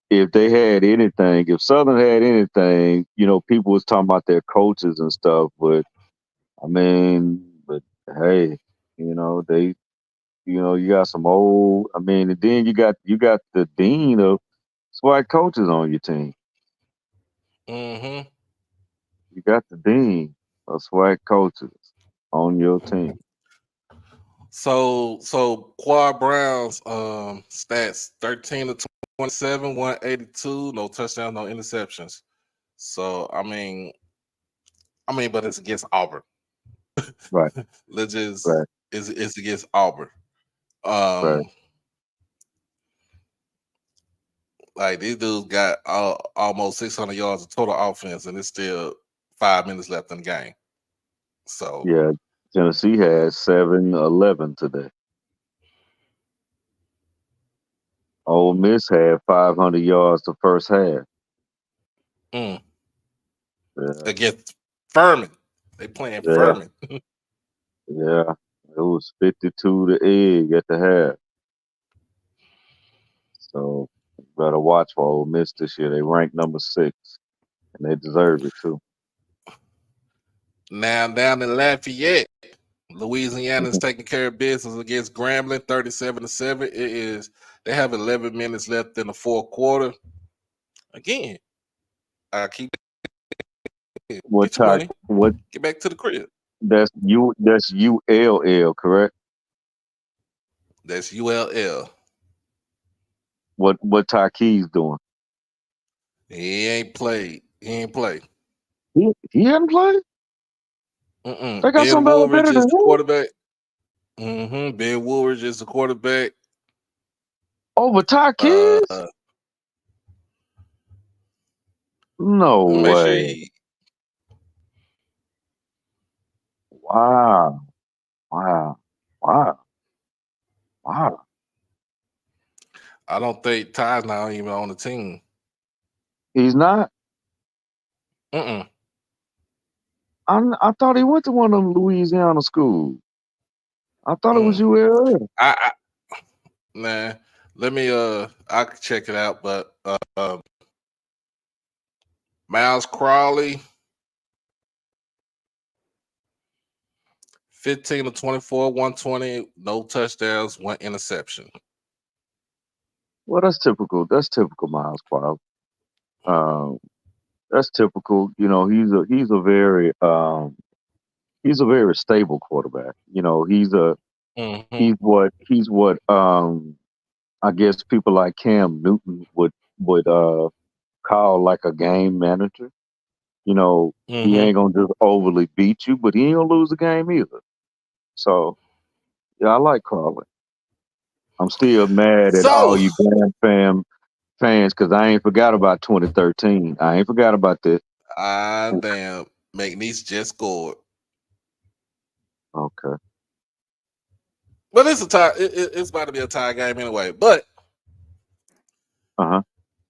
if they had anything, if Southern had anything, people was talking about their coaches and stuff, but I mean, but hey, they, you got some old. I mean, and then you got the dean of SWAC coaches on your team. Mm-hmm. You got the dean of SWAC coaches on your team. So Quad Brown's stats 13-27, 182, no touchdowns, no interceptions. So I mean, but it's against Auburn. Right. Let's just Right. it's against Auburn. Right. Like these dudes got almost 600 yards of total offense, and it's still 5 minutes left in the game. So Yeah, Tennessee has 7-11 today. Ole Miss had 500 yards the first half. Yeah. against Furman, they playing Yeah. Furman. Yeah, it was 52 to egg at the half. So you better watch for Ole Miss this year. They ranked number 6, and they deserve it too. Now down in Lafayette, Louisiana is taking care of business against Grambling, 37-7. They have 11 minutes left in the fourth quarter. Again, I keep What get your money, what get back to the crib. that's ULL, correct? That's ULL. What Tyke's doing? He ain't played. He ain't played. He hadn't played? They got Ben somebody Woolridge better than is the him? quarterback. Ben Woolridge is the quarterback. Over Tyke's? No Make sure way. Wow. I don't think Ty's not even on the team. He's not? Mm-mm. I thought he went to one of them Louisiana schools. I thought it was ULL. Nah. Let me I can check it out, but Miles Crowley, 15-24, 120, no touchdowns, 1 interception. Well, that's typical. That's typical Miles Crowley. That's typical. He's a very stable quarterback. He's what I guess people like Cam Newton would call like a game manager. He ain't gonna just overly beat you, but he ain't gonna lose the game either. So yeah, I like Crowley. I'm still mad at all you Grand fans because I ain't forgot about 2013. I ain't forgot about that. Damn. McNeese just scored. Okay. But it's a tie. It's about to be a tie game anyway. But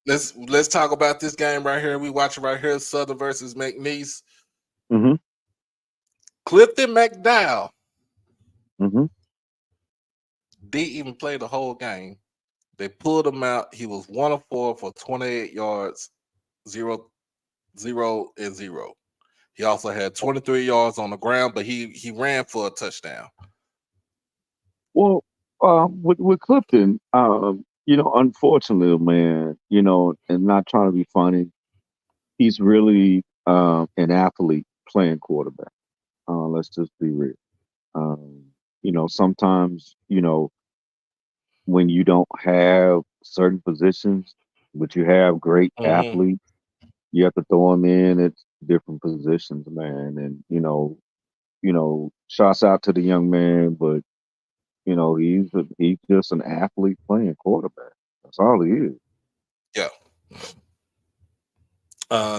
let's talk about this game right here. We watching right here, Southern versus McNeese. Mm-hmm. Clifton McDowell Mm-hmm. didn't even play the whole game. They pulled him out. He was 1 of 4 for 28 yards, 0, 0, and 0. He also had 23 yards on the ground, but he ran for a touchdown. Well, with Clifton, unfortunately, man, and not trying to be funny, he's really an athlete playing quarterback. Let's just be real. Sometimes, when you don't have certain positions, but you have great Mm-hmm. athletes, you have to throw them in at different positions, man. And shouts out to the young man, but he's just an athlete playing quarterback. That's all he is. Yeah.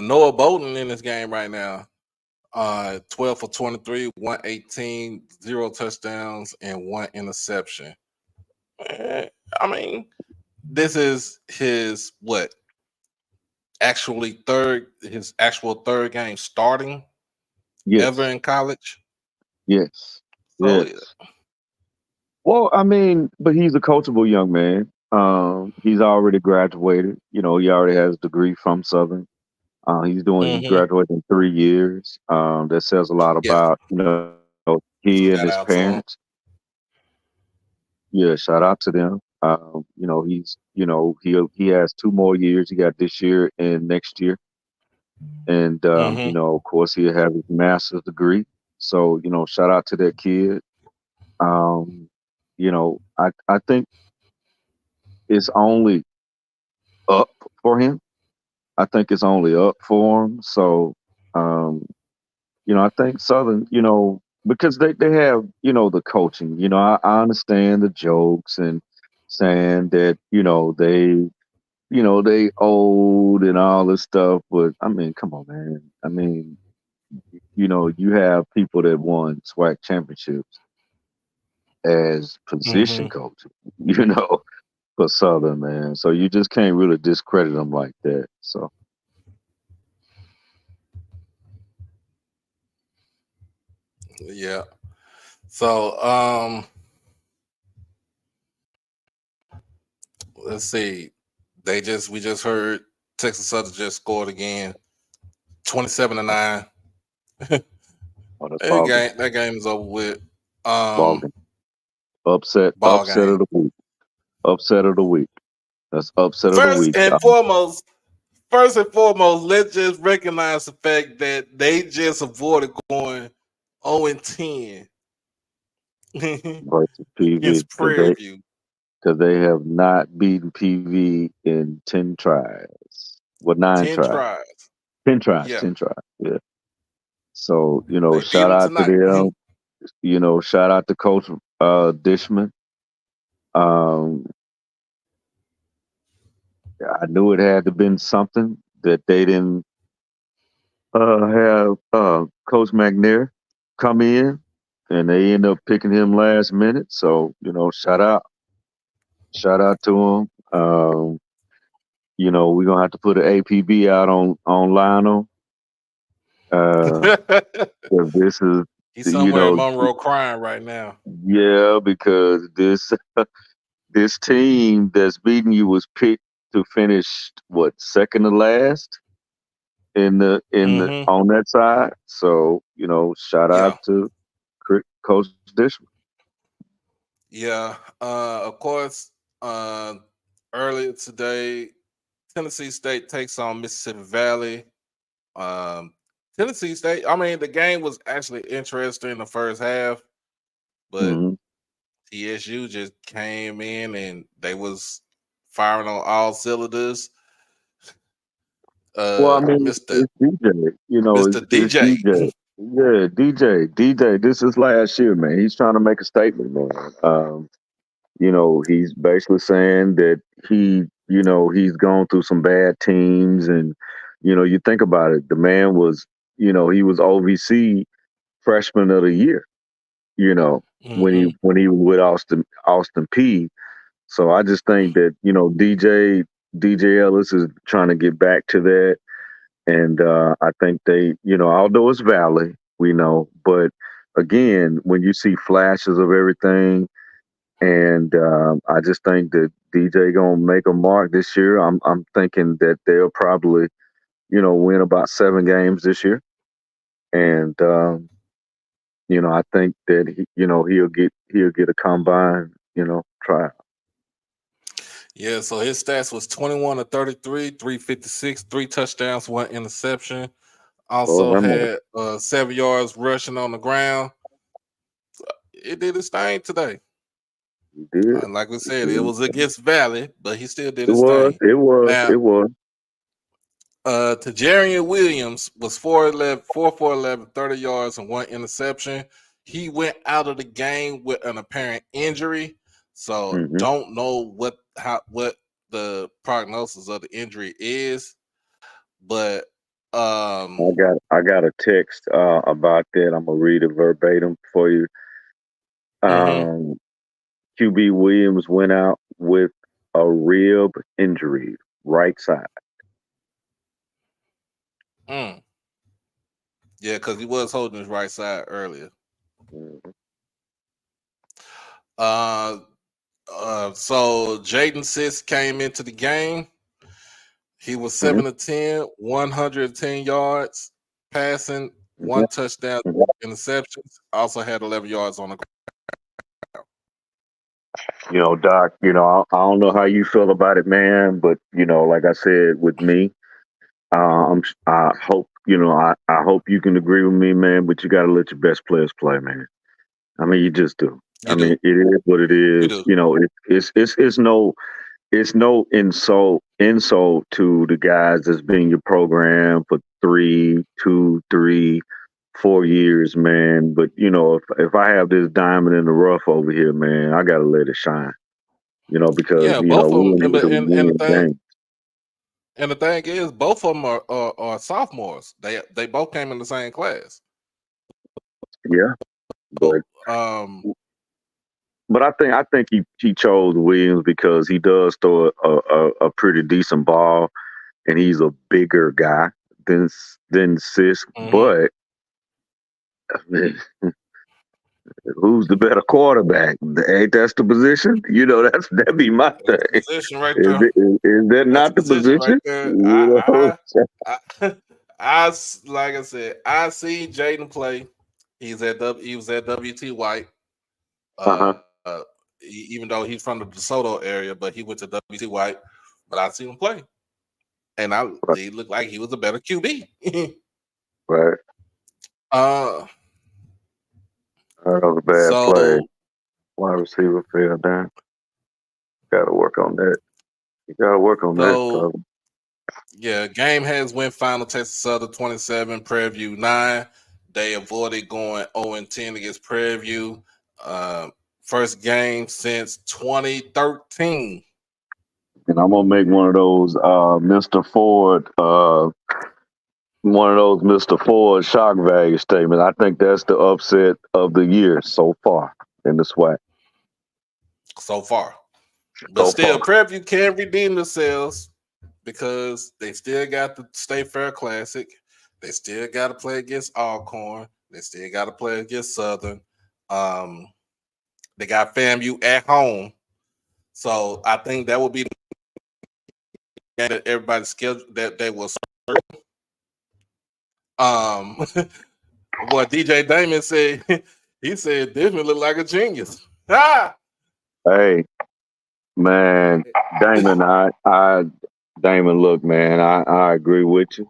Noah Bolden in this game right now. 12 for 23, 118, 0 touchdowns, and 1 interception. I mean, this is his his actual third game starting ever Yes, in college. yes, So yes. Well, I mean, but he's a coachable young man. He's already graduated. He already has a degree from Southern. He's mm-hmm. graduated in 3 years. That says a lot Yeah, about, he and shout his out to him. parents. Yeah, shout out to them. He has 2 more years. He got this year and next year. And, Mm-hmm. of course, he'll have his master's degree. So, shout out to that kid. I think it's only up for him. I think it's only up for him. So, um, I think Southern, because they have, the coaching, I understand the jokes and saying that, they old and all this stuff. But I mean, come on, man. I mean, you have people that won SWAC championships as Mm-hmm. position coaches, for Southern, man. So you just can't really discredit them like that. So, Yeah. So let's see. We just heard Texas Southern just scored again, 27-9. oh, that's ball game. That game is over with. Ball game. Upset Ball game. of the week. Upset of the week. That's upset of the First week. and foremost, let's just recognize the fact that they just avoided going 0-10 Versus PV against Prairie View. because they have not beaten PV in 10 tries. Well, 9 10 tries. tries. 10 tries. Yeah. 10 tries. Yeah. So, They beat shout them out to tonight. them. Shout out to Coach Dishman. I knew it had to been something that they didn't have Coach McNair come in, and they end up picking him last minute. So shout out to him. We're gonna have to put an APB out on Lionel. 'Cause this is He's somewhere in you Monroe crying right now. yeah, because this team that's beating you was picked to finish second to last in the Mm-hmm. on that side. So shout out Yeah. to Coach Dishman. Yeah. Of course, earlier today, Tennessee State takes on Mississippi Valley. Tennessee State, I mean, the game was actually interesting in the first half, but Mm-hmm. TSU just came in and they was firing on all cylinders. Well, I mean, Mr. it's DJ. Mr. It's DJ. DJ. Yeah, DJ. This is last year, man. He's trying to make a statement, man. He's basically saying that he's gone through some bad teams, and you think about it. The man was, he was OVC freshman of the year. Mm-hmm. When he was with Austin P. So I just think that DJ DJ Ellis is trying to get back to that. And I think they, although it's Valley, we know, but again, when you see flashes of everything, and I just think that DJ gonna make a mark this year. I'm thinking that they'll probably, win about 7 games this year, and I think that he'll get a combine, tryout. Yeah, so his stats was 21 of 33, 356, 3 touchdowns, 1 interception. Also had 7 yards rushing on the ground. It did his thing today. He did. And like we said, it was against Valley, but he still did It his was. thing. It was. Now, It was. Tajarian Williams was 4 for 11, 30 yards and 1 interception. He went out of the game with an apparent injury, so don't know what the prognosis of the injury is. But I got a text about that. I'm gonna read it verbatim for you. QB Williams went out with a rib injury, right side. Yeah, because he was holding his right side earlier. So Jaden Sisk came into the game. He was 7 of 10, 110 yards passing, 1 touchdown, interceptions. Also had 11 yards on the ground. Doc, I don't know how you feel about it, man, but like I said, with me, I hope, I hope you can agree with me, man, but you got to let your best players play, man. I mean, you just do. It is what it is. It's no insult to the guys that's been in your program for 3, 2, 3, 4 years, man. But if I have this diamond in the rough over here, man, I gotta let it shine. Because both of them, game. And the thing is, both of them are sophomores. They both came in the same class. Yeah, but I think he chose Williams because he does throw a pretty decent ball, and he's a bigger guy than Sisk. But I mean, who's the better quarterback? Ain't that's the position? That'd be my thing. The position right there. Is that not the position? Right there. I like I said, I see Jaden play. He was at WT White. Even though he's from the DeSoto area, but he went to WT White. But I see him play, and he looked like he was a better QB. Right. That was a bad play. Wide receiver fell down. Got to work on that. You got to work on that. Yeah, game has went final. Texas Southern 27, Prairie View 9. They avoided going 0-10 against Prairie View. First game since 2013. And I'm gonna make one of those Mr. Ford shock value statements. I think that's the upset of the year so far in the SWAC. So far. But still, Prairie View can redeem themselves because they still got the State Fair Classic. They still got to play against Alcorn. They still got to play against Southern. They got FAMU at home. So I think that will be that everybody's schedule that they will start. What DJ Damon said, he said Desmond looked like a genius. Hey, man, Damon, Damon, look, man, I agree with you.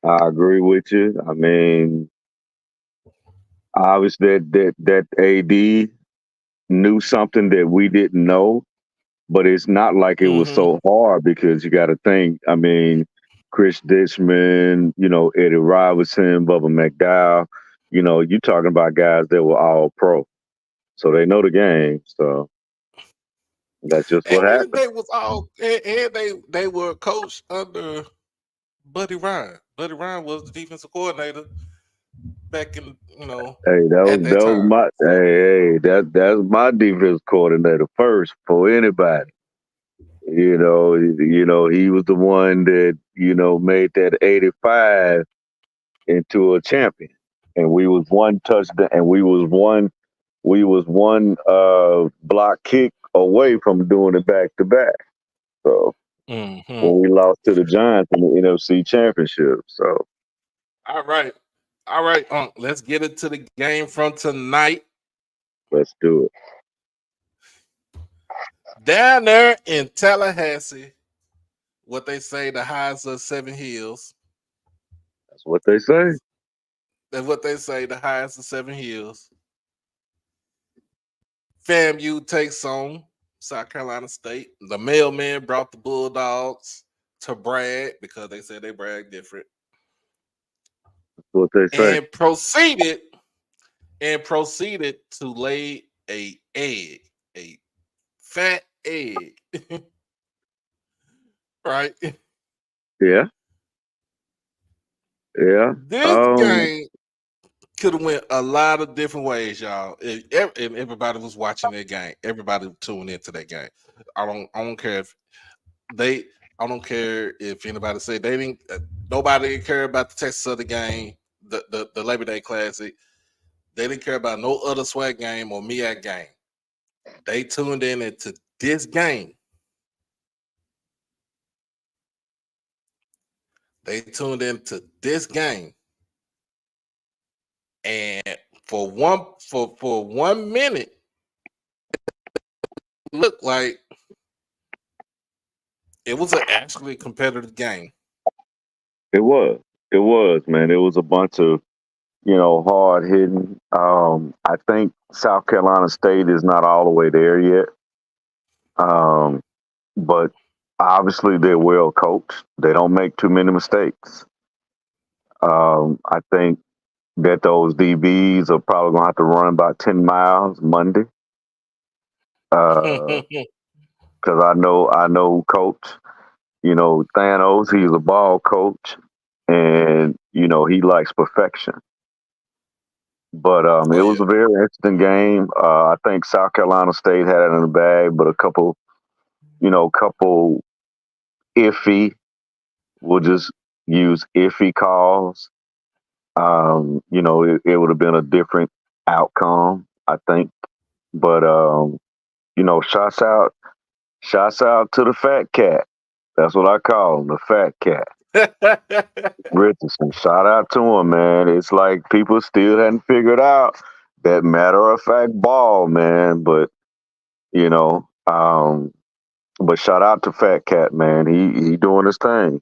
I mean, obviously that AD knew something that we didn't know, but it's not like it was so hard because you got to think. I mean, Chris Ditchman, Eddie Robinson, Bubba McDowell, you talking about guys that were all pro, so they know the game. So that's just what happened. They was all, and they were coached under Buddy Ryan. Buddy Ryan was the defensive coordinator back in, Hey, that's my defense coordinator first for anybody. He was the one that made that 85 into a champion, and we was one touchdown, and we was one block kick away from doing it back to back. So Mm-hmm. when we lost to the Giants in the NFC Championship, so All right. Let's get into the game from tonight. let's do it. Down there in Tallahassee, what they say the highest of 7 hills. That's what they say. That's what they say, the highest of 7 hills. FAMU takes on South Carolina State. The mailman brought the Bulldogs to brag because they said they brag different. That's what they say. And proceeded to lay a fat egg. Right? Yeah. This game could have went a lot of different ways, y'all. And everybody was watching that game. Everybody tuned into that game. I don't care if anybody said they didn't. Nobody didn't care about the Texas Southern game, the Labor Day Classic. They didn't care about no other SWAC game or MEAC game. They tuned in into this game. And for 1 minute, it looked like it was an actually competitive game. It was, man. It was a bunch of hard hitting. I think South Carolina State is not all the way there yet, but obviously they're well coached. They don't make too many mistakes. I think that those DBs are probably gonna have to run about 10 miles Monday. Because I know Coach, Thanos, he's a ball coach, and he likes perfection. But it was a very interesting game. I think South Carolina State had it in the bag, but a couple iffy. We'll just use iffy calls. It would have been a different outcome, I think. But shouts out to the fat cat. That's what I call him, the fat cat. Richardson. Shout out to him, man. It's like people still hadn't figured out that matter of fact ball, man. But but shout out to Fat Cat, man. He doing his thing.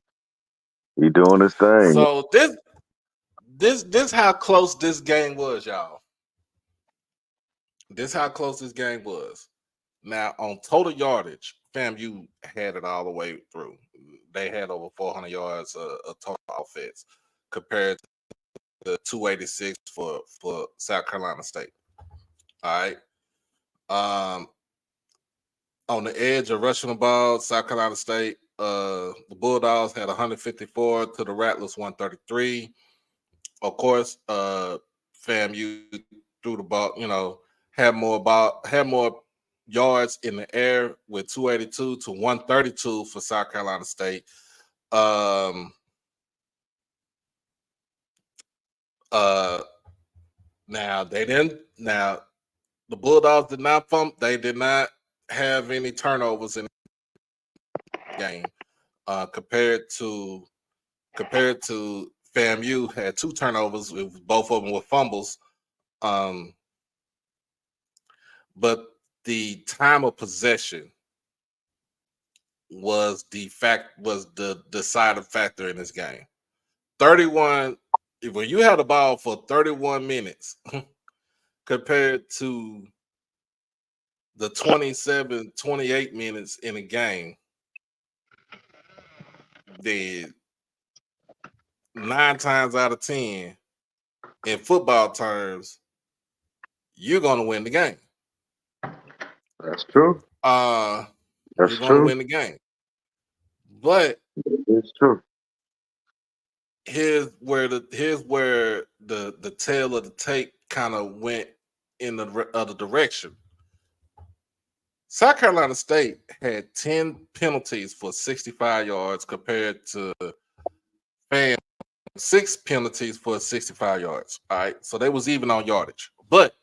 He doing his thing. So this how close this game was, y'all. This how close this game was. Now on total yardage, FAMU had it all the way through. They had over 400 yards of total offense compared to the 286 for South Carolina State. All right. On the edge of rushing the ball, South Carolina State, the Bulldogs had 154 to the Rattlers 133. Of course, FAMU threw the ball, had more yards in the air with 282 to 132 for South Carolina State. Now the Bulldogs did not they did not have any turnovers in the game. Compared to FAMU had 2 turnovers, with both of them were fumbles. But the time of possession was the deciding factor in this game. 31. When you had the ball for 31 minutes compared to the 27, 28 minutes in a game, then 9 times out of 10 in football terms, you're going to win the game. That's true. You're going to win the game. But it's true. Here's where the tail of the tape kind of went in the other direction. South Carolina State had 10 penalties for 65 yards compared to FAMU 6 penalties for 65 yards. All right, so they was even on yardage, but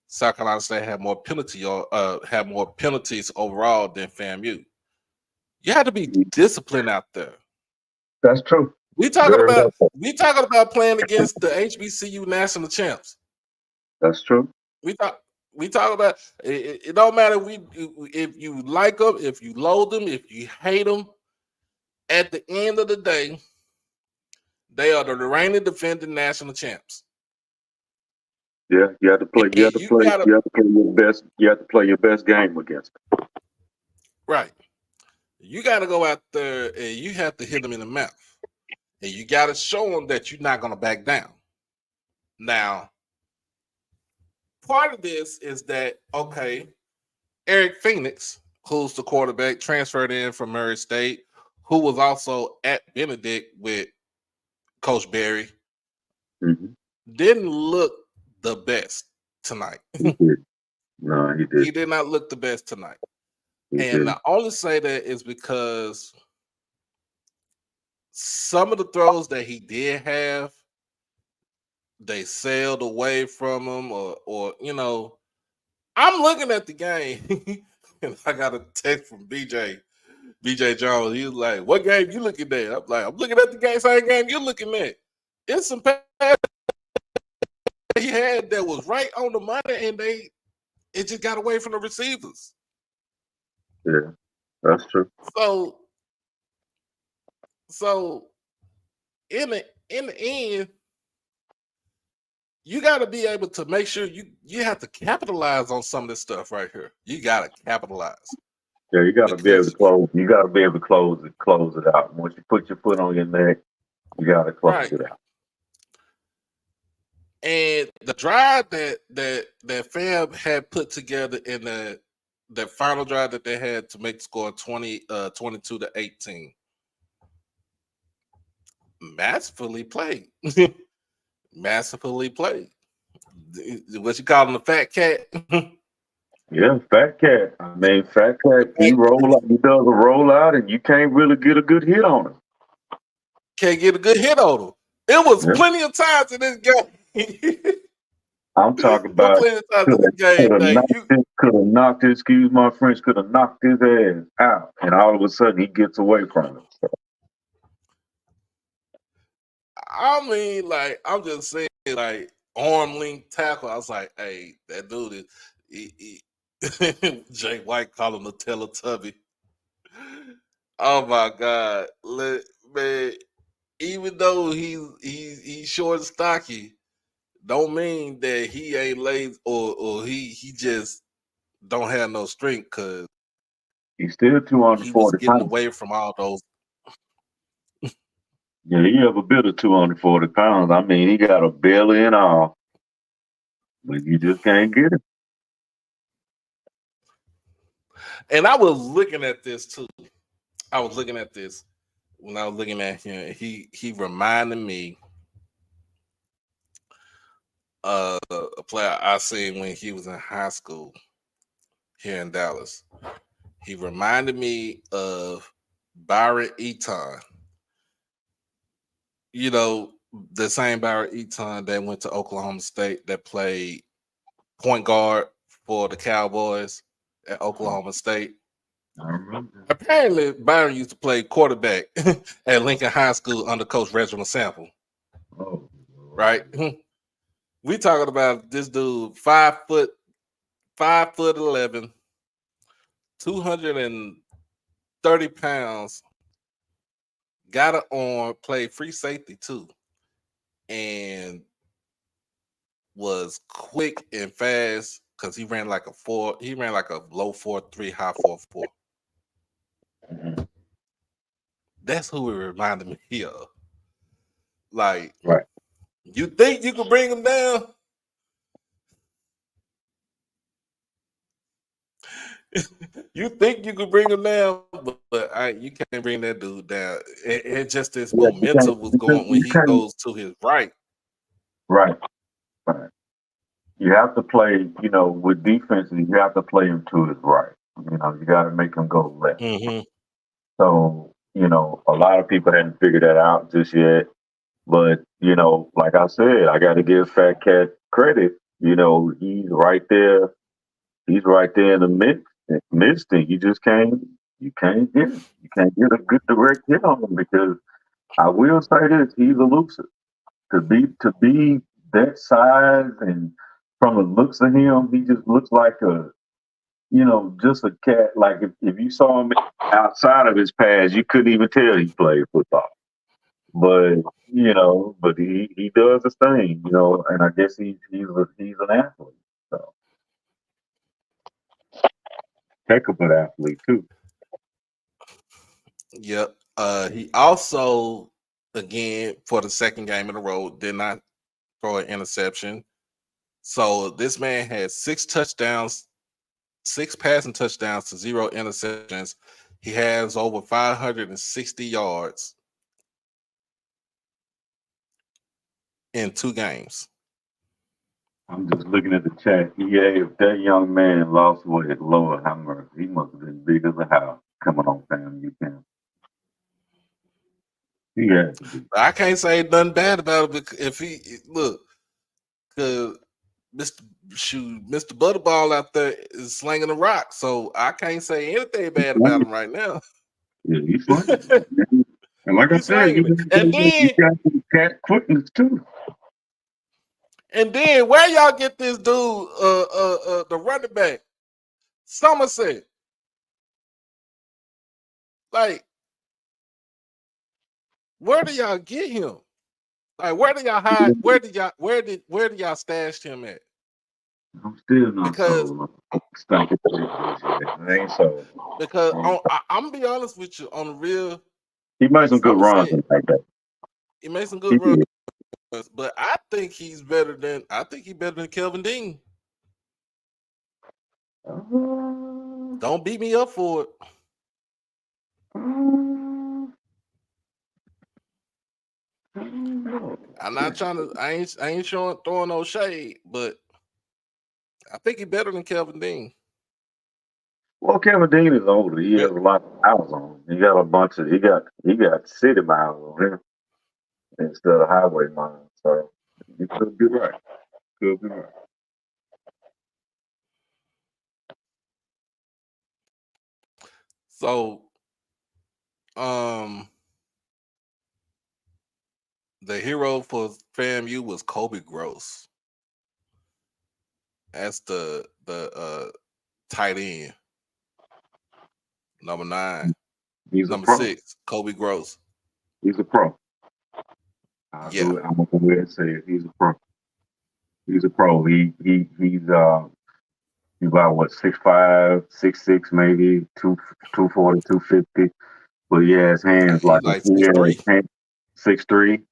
South Carolina State had more penalties overall than FAMU. You had to be disciplined out there. That's true. We talking about playing against the HBCU national champs. That's true. We talk about it don't matter if you like them, if you loathe them, if you hate them. At the end of the day, they are the reigning defending national champs. Yeah, you have to play. You have to play your best. You have to play your best game against them. Right. You got to go out there and you have to hit them in the mouth, and you got to show them that you're not going to back down. Now, part of this is that Eric Phoenix, who's the quarterback, transferred in from Murray State, who was also at Benedict with Coach Berry, didn't look the best tonight. He did. No, he did. He did not look the best tonight. I only say that is because some of the throws that he did have, they sailed away from him, or I'm looking at the game and I got a text from BJ Jones. He was like, "What game you looking at?" I'm like, "I'm looking at the same game you're looking at." It's some pass he had that was right on the money, and it just got away from the receivers. Yeah, that's true. So in the end, you got to be able to make sure you have to capitalize on some of this stuff right here. You got to capitalize. Yeah, you got to be able to close. You got to be able to close it out. Once you put your foot on your neck, you got to close it out. And the drive that Fam had put together in that final drive that they had to make the score 22-18, masterfully played. Masterfully played. What you call him, the fat cat? Yeah, fat cat. I mean, fat cat. He does a rollout, and you can't really get a good hit on him. Can't get a good hit on him. It was plenty of times in this game. I'm talking about could have knocked his, excuse my French, could have knocked his ass out, and all of a sudden he gets away from it. So. I mean, like, I'm just saying, like, arm length tackle. I was like, hey, that dude is Jay White called him the Teletubby. Oh my God. Man, even though he's short and stocky, don't mean that he ain't lazy or he just don't have no strength, because he's still 240 he was getting pounds. away from all those. Yeah, he have a bit of 240 pounds. I mean, he got a belly and all, but you just can't get it. And I was looking at this too. I was looking at this when I was looking at him. He reminded me of a player I seen when he was in high school here in Dallas. He reminded me of Byron Eaton. You know, the same Byron Eaton that went to Oklahoma State, that played point guard for the Cowboys at Oklahoma State. I remember. Apparently, Byron used to play quarterback at Lincoln High School under Coach Reginald Sample. Oh, right? We talking about this dude, 5'11", 230 pounds, got an arm, played free safety too, and was quick and fast because he ran like a low 4.3, high 4.4. Mm-hmm. That's who it reminded me of. Like, right. You think you can bring him down? You think you could bring him down, but you can't bring that dude down. It just this momentum was going when he goes to his right. Right. Right. you have to play, with defenses, you have to play him to his right. You got to make him go left. Mm-hmm. So, a lot of people hadn't figured that out just yet. But, like I said, I got to give Fat Cat credit. He's right there. He's right there in the midst thing. You can't get him. You can't get a good direct hit on him because I will say this, he's elusive. To be that size and from the looks of him, he just looks like just a cat. Like if you saw him outside of his pads, you couldn't even tell he played football. But he does his thing, and I guess he's an athlete. So heck of an athlete too. Yep. He also, again, for the second game in a row, did not throw an interception. So this man had 6 touchdowns, 6 passing touchdowns to 0 interceptions. He has over 560 yards in 2 games. I'm just looking at the chat. Yeah, if that young man lost weight, Lord have mercy, he must have been big as a house coming on FAMU camp. He had to be. I can't say nothing bad about it because if he look, because Mr. Butterball out there is slinging the rock, so I can't say anything bad about him right now. Yeah, he's slinging. And like I said, you got some cat quickness too. And then where y'all get this dude, the running back, Somerset? Like, where do y'all get him? Like, where do y'all hide? Where do y'all stash him at? I'm still not Because sold. I ain't sold. because I'm gonna be honest with you, on the real, He made some good runs Somerset, like that. he made some good runs, but I think he's better than Kelvin Dean. Don't beat me up for it. I'm not trying to. I ain't throwing no shade, but I think he's better than Kelvin Dean. Well, Kevin Dean is older. He has a lot of miles on him. He got a bunch of he got city miles on him instead of highway miles. So you could be right. Could be right. So, the hero for FAMU was Kobe Gross. That's the tight end. Number 9. He's Number a pro. 6, Kobe Gross. He's a pro. Yeah. I'm gonna go ahead and say it. He's a pro. He's a pro. He's about what 6'5", 6'6", maybe 240, 250. But he has hands like 6'3". 6'3".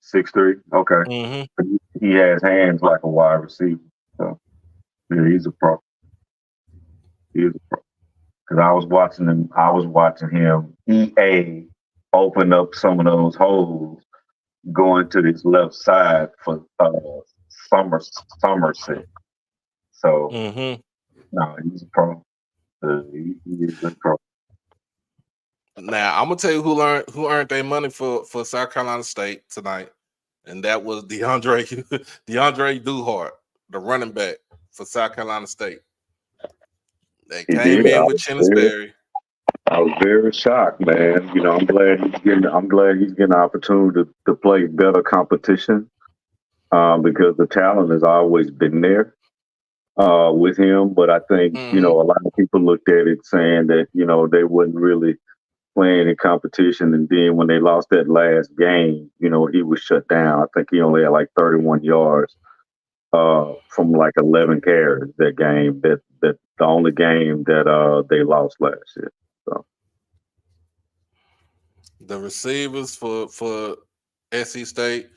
Okay. Mm-hmm. He has hands like a wide receiver. So yeah, he's a pro. He is a pro. Because I was watching him EA open up some of those holes going to this left side for Somerset. So no, he's a pro. He is a pro. Now I'm gonna tell you who earned their money for South Carolina State tonight, and that was DeAndre Duhart, the running back for South Carolina State. They came in with Chinnisberry. I was very shocked, man. I'm glad he's getting an opportunity to play better competition because the talent has always been there with him. But I think a lot of people looked at it saying that they wasn't really playing in competition, and then when they lost that last game, he was shut down. I think he only had like 31 yards from like 11 carries that game. That the only game that they lost last year. So the receivers for SC State,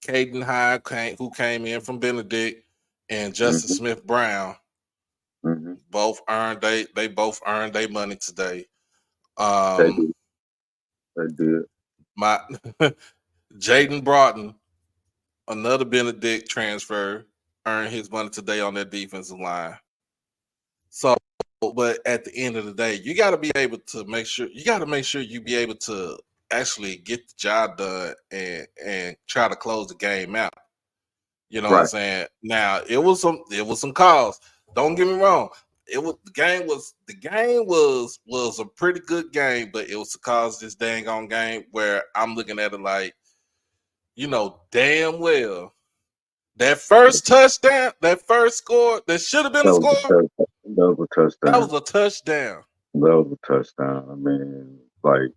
Caden Hyde, who came in from Benedict, and Justice Smith Brown, both earned they both earned their money today. They did. My Jaden Broughton, another Benedict transfer, earn his money today on that defensive line. So, but at the end of the day, you got to be able to make sure you be able to actually get the job done and try to close the game out. You know what I'm saying? Now it was some calls. Don't get me wrong. The game was a pretty good game, but it was to cause this dang on game where I'm looking at it like, damn well that first touchdown, that first score, that should have been a score. That was a touchdown. That was a touchdown. That was a touchdown. I mean, like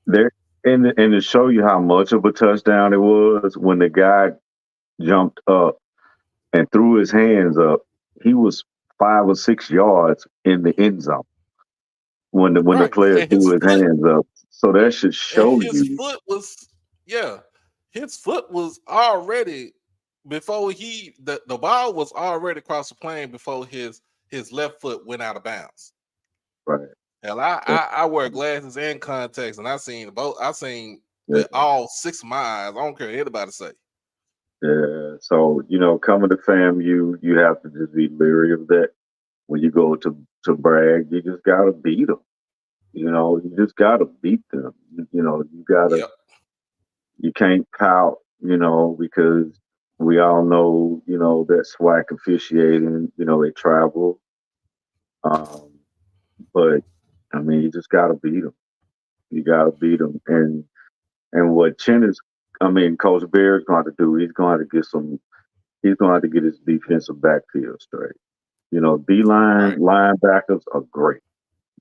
there, and to show you how much of a touchdown it was, when the guy jumped up and threw his hands up, he was 5 or 6 yards in the end zone when the player threw his hands up. So that should show you. His foot was already before the ball was already across the plane before his left foot went out of bounds. Right. Hell, I wear glasses and contacts, and I seen both. I seen all 6 of my eyes. I don't care what anybody say. Yeah. So coming to FAMU, you have to just be leery of that. When you go to brag, you just gotta beat them. You just gotta beat them. You gotta. Yep. You can't pout. Because we all know. That SWAC officiating. They travel. But I mean, you just gotta beat them. You gotta beat them. And what Coach Bear is going to do, he's going to get his defensive backfield straight. D-line linebackers are great.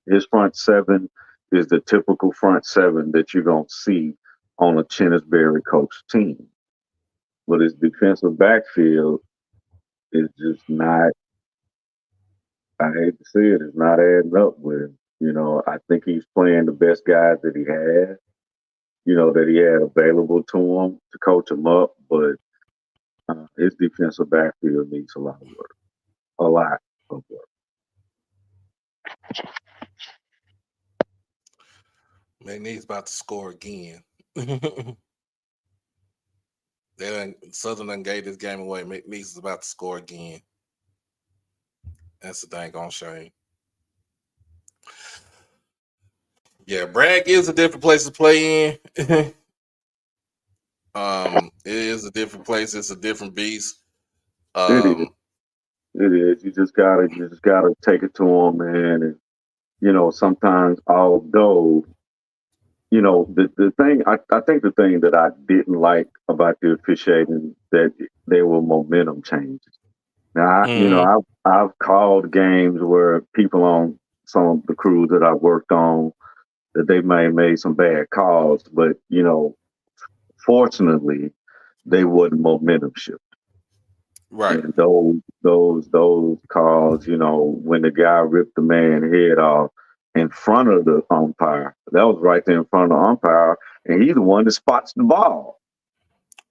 His front seven is the typical front seven that you're going to see on a Chennisberry coach team. But his defensive backfield is just not, I hate to say it, it's not adding up with him. I think he's playing the best guys that he had. That he had available to him to coach him up, but his defensive backfield needs a lot of work. A lot of work. McNeese about to score again. Southern done gave this game away. McNeese is about to score again. That's the dang on shame. Yeah, Bragg is a different place to play in. It is a different place. It's a different beast. It is. You just gotta take it to them, man. And sometimes, although the thing, I think the thing that I didn't like about the officiating, that there were momentum changes. Now, I've called games where people on some of the crews that I've worked on, that they may have made some bad calls, but fortunately, they wasn't momentum shift. Right. And those calls, when the guy ripped the man head off in front of the umpire, that was right there in front of the umpire, and he's the one that spots the ball.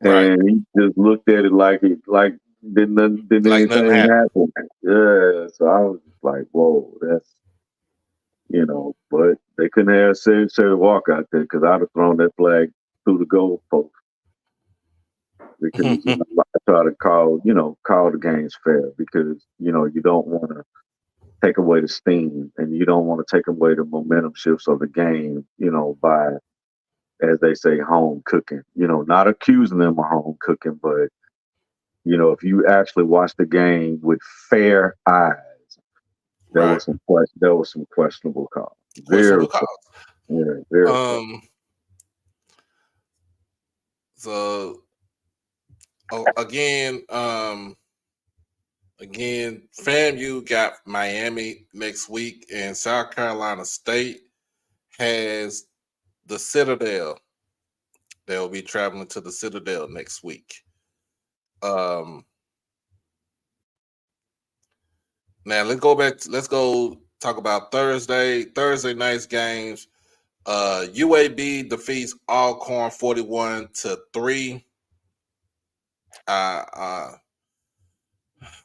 Right. And he just looked at it like didn't anything happen. Yeah. So I was just like, whoa, that's but they couldn't have said walk out there, because I'd have thrown that flag through the goal post. Because I try to call the games fair, because you don't want to take away the steam, and you don't want to take away the momentum shifts of the game, by, as they say, home cooking. Not accusing them of home cooking, but if you actually watch the game with fair eyes, there was some questionable calls. Very calls. Yeah, very. So again, FAMU got Miami next week, and South Carolina State has the Citadel. They'll be traveling to the Citadel next week. Now let's go talk about Thursday night's games. UAB defeats Alcorn 41-3.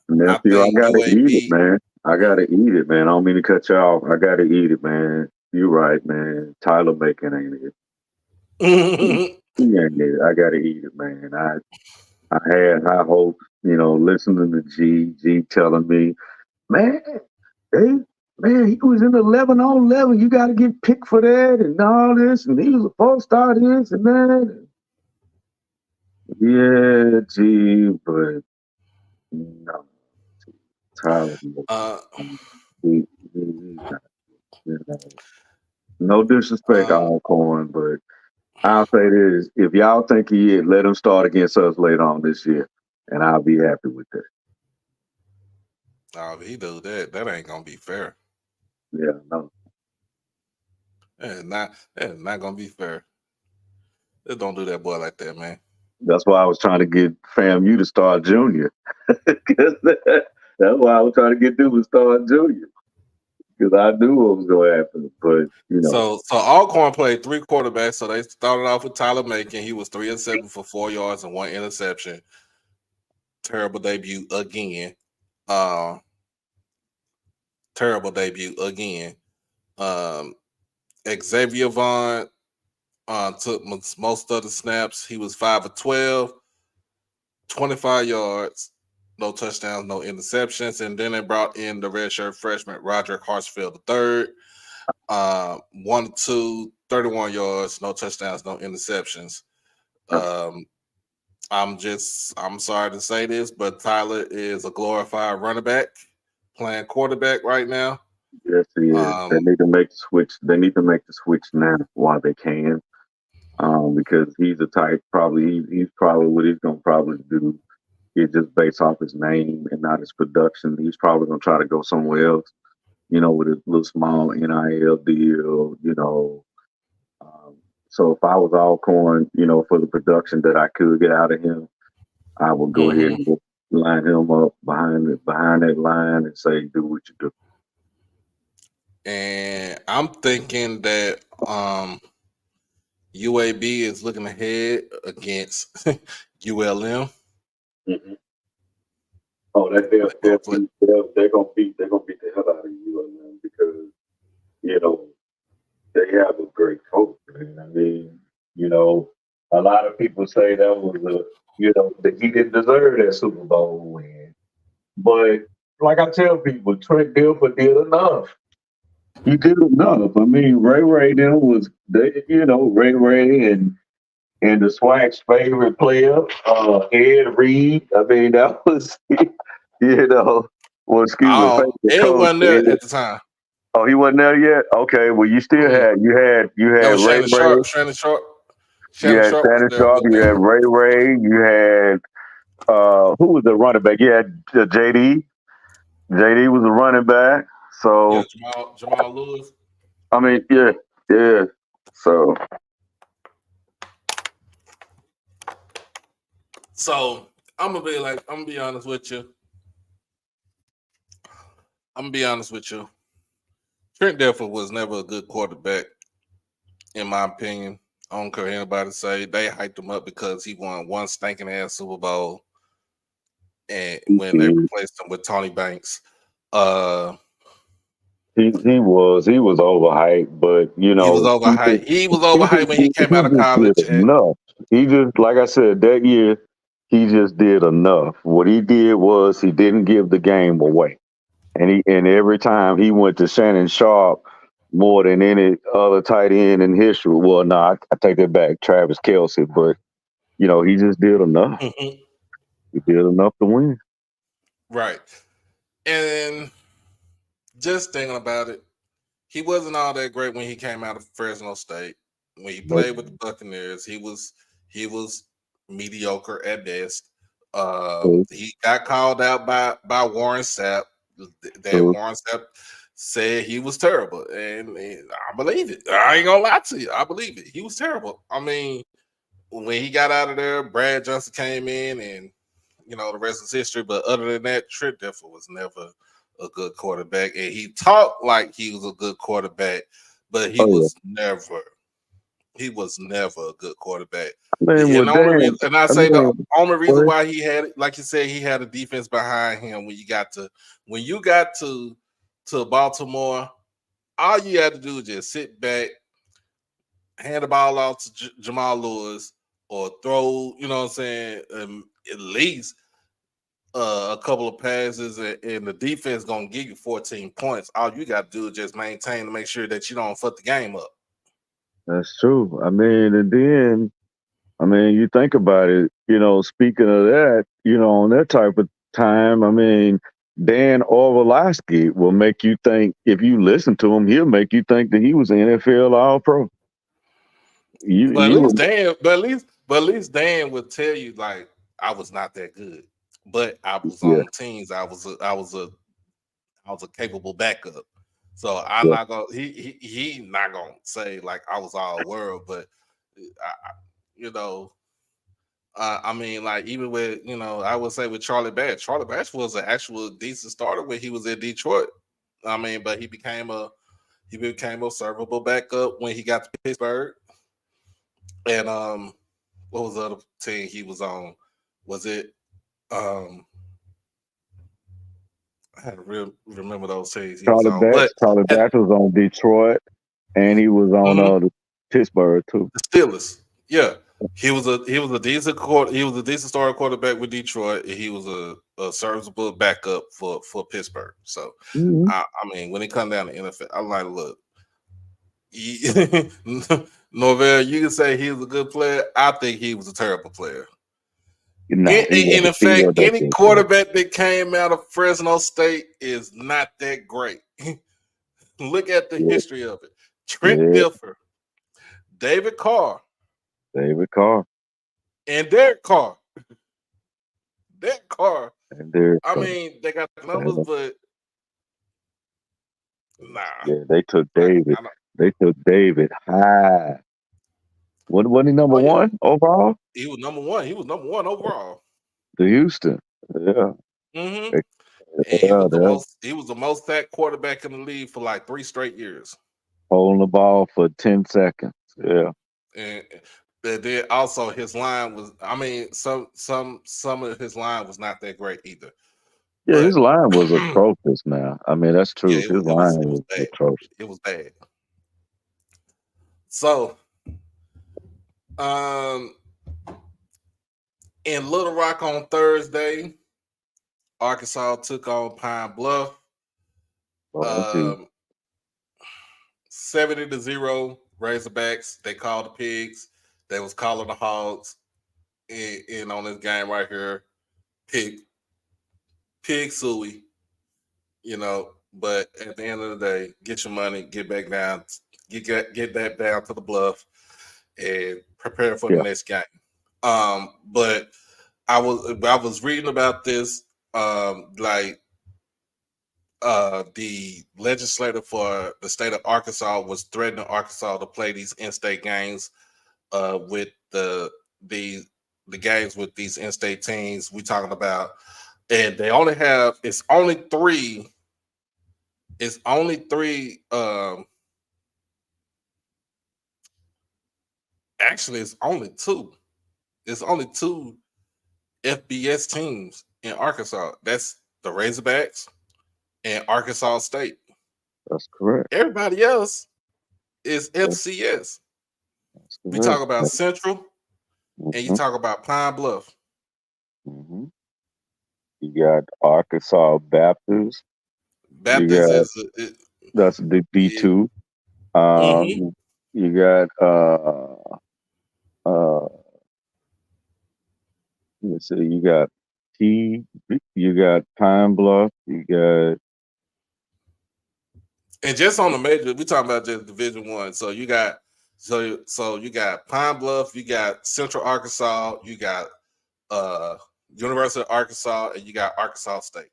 Nephew, I gotta eat it, man. I don't mean to cut you off. I gotta eat it, man. You're right, man. Tyler Bacon ain't it. He ain't it. I gotta eat it, man. I had high hopes, listening to G telling me, man, they, man, he was in 11 on 11. You got to get picked for that and all this. And he was supposed to start this and that. Yeah, G, but no, Tyler, Uh, he's not, no disrespect, um, Alcorn, but I'll say this: if y'all think he is, let him start against us later on this year, and I'll be happy with that. if he do that, that ain't gonna be fair. Yeah, no, That is not gonna be fair. Just don't do that boy like that, man. that's why I was trying to get FAMU to start junior. 'Cause that's why I was trying to get them to start junior because I knew what was going to happen. But So Alcorn played 3 quarterbacks. So they started off with Tyler Macon. He was 3 and 7 for 4 yards and 1 interception. Terrible debut again. Terrible debut again. Xavier Vaughn took most of the snaps. He was 5 of 12, 25 yards, no touchdowns, no interceptions. And then they brought in the redshirt freshman Roger Hartsfield III. 1 of 2, 31 yards, no touchdowns, no interceptions. I'm sorry to say this, but Tyler is a glorified running back playing quarterback right now. yes, he is. They need to make the switch. They need to make the switch now while they can, because he's the type. He's probably what he's gonna probably do. Is just based off his name and not his production. He's probably gonna try to go somewhere else. With his little small NIL deal. So if I was Alcorn, for the production that I could get out of him, I would go ahead and line him up behind that line and say, do what you do. And I'm thinking that UAB is looking ahead against ULM. Mm-hmm. Oh, they're gonna beat the hell out of ULM because they have a great coach, man. I mean, a lot of people say that was that he didn't deserve that Super Bowl win. But like I tell people, Trent Dilfer did enough. He did enough. I mean, Ray then was Ray and the Swag's favorite player, Ed Reed. I mean, that was well, excuse me, favorite Ed coach. wasn't there at the time. Oh, he wasn't there yet? Okay, well you still had That was Ray. Shannon Sharp. You had Shannon Sharp, you had Ray, you had who was the running back? You had JD. JD was a running back. So Jamal Lewis. I mean, yeah. So I'm gonna be honest with you. Trent Dilfer was never a good quarterback, in my opinion. I don't care what anybody say. They hyped him up because he won one stinking ass Super Bowl, and when they replaced him with Tony Banks, he was overhyped, but he was overhyped. He was overhyped when he came out of college. Enough. He just, like I said, that year he just did enough. What he did was he didn't give the game away, and every time he went to Shannon Sharp more than any other tight end in history. Well, no, I take that back, Travis Kelce, but he just did enough. Mm-hmm. He did enough to win. Right. And just thinking about it, he wasn't all that great when he came out of Fresno State. When he played with the Buccaneers, he was mediocre at best. He got called out by Warren Sapp. Warren Sapp said he was terrible, and I believe it. I ain't gonna lie to you. I believe it. He was terrible. I mean, when he got out of there, Brad Johnson came in, and the rest is history. But other than that, Trent Dilfer was never a good quarterback, and he talked like he was a good quarterback, but he was never a good quarterback. The only reason why he had it, like you said, he had a defense behind him. When you got to Baltimore, all you had to do was just sit back, hand the ball off to Jamal Lewis, or throw, at least a couple of passes, and the defense gonna give you 14 points. All you got to do is just maintain to make sure that you don't fuck the game up. That's true. I mean, and then you think about it. Speaking of that, on that type of time, Dan Orlovsky will make you think. If you listen to him, he'll make you think that he was an NFL All-Pro. But at least Dan would tell you like I was not that good, but I was Yeah. on teams. I was a capable backup. So I'm Yeah. not gonna he not gonna say like I was all world, but like even with I would say with Charlie Batch was an actual decent starter when he was in Detroit. But he became a servable backup when he got to Pittsburgh. And what was the other team he was on? Was it I had to remember those teams he was Charlie on. Batch was on Detroit, and he was on the Pittsburgh too. The Steelers. Yeah. He was a decent starting quarterback with Detroit, and he was a serviceable backup for Pittsburgh. So when it comes down to NFL, I'm like, look, Norvell, you can say he was a good player. I think he was a terrible player. No, in fact, any quarterback that came out of Fresno State is not that great. Look at the history of it. Trent Dilfer, David Carr, and Derek Carr. They got the numbers, but nah. Yeah, they took David. They took David high. Wasn't he number one overall? He was number one. He was number one overall. To Houston. Yeah. Mm-hmm. And he was the most sacked quarterback in the league for like 3 straight years. Holding the ball for 10 seconds. Yeah. And then also his line was some of his line was not that great either. Yeah, his line was atrocious now. That's true. Yeah, his line was bad. atrocious. It was bad. So in Little Rock on Thursday, Arkansas took on Pine Bluff. 70-0 Razorbacks. They called the Pigs. They was calling the Hogs in on this game right here. Pig suey. But at the end of the day, get your money, get back down, get back down to the Bluff, and prepare for the next game. But I was reading about this, the legislator for the state of Arkansas was threatening Arkansas to play these in-state games with the games with these in-state teams we talking about, and they only have it's only three. Actually, it's only two. It's only two FBS teams in Arkansas. That's the Razorbacks and Arkansas State. That's correct. Everybody else is FCS. We talk about Central, and you talk about Pine Bluff. Mm-hmm. You got Arkansas Baptist. Baptist that's the D2. You got let's see, you got you got Pine Bluff, you got, and just on the major, we talking about just Division I. So you got you got Pine Bluff, you got Central Arkansas, you got University of Arkansas, and you got Arkansas State.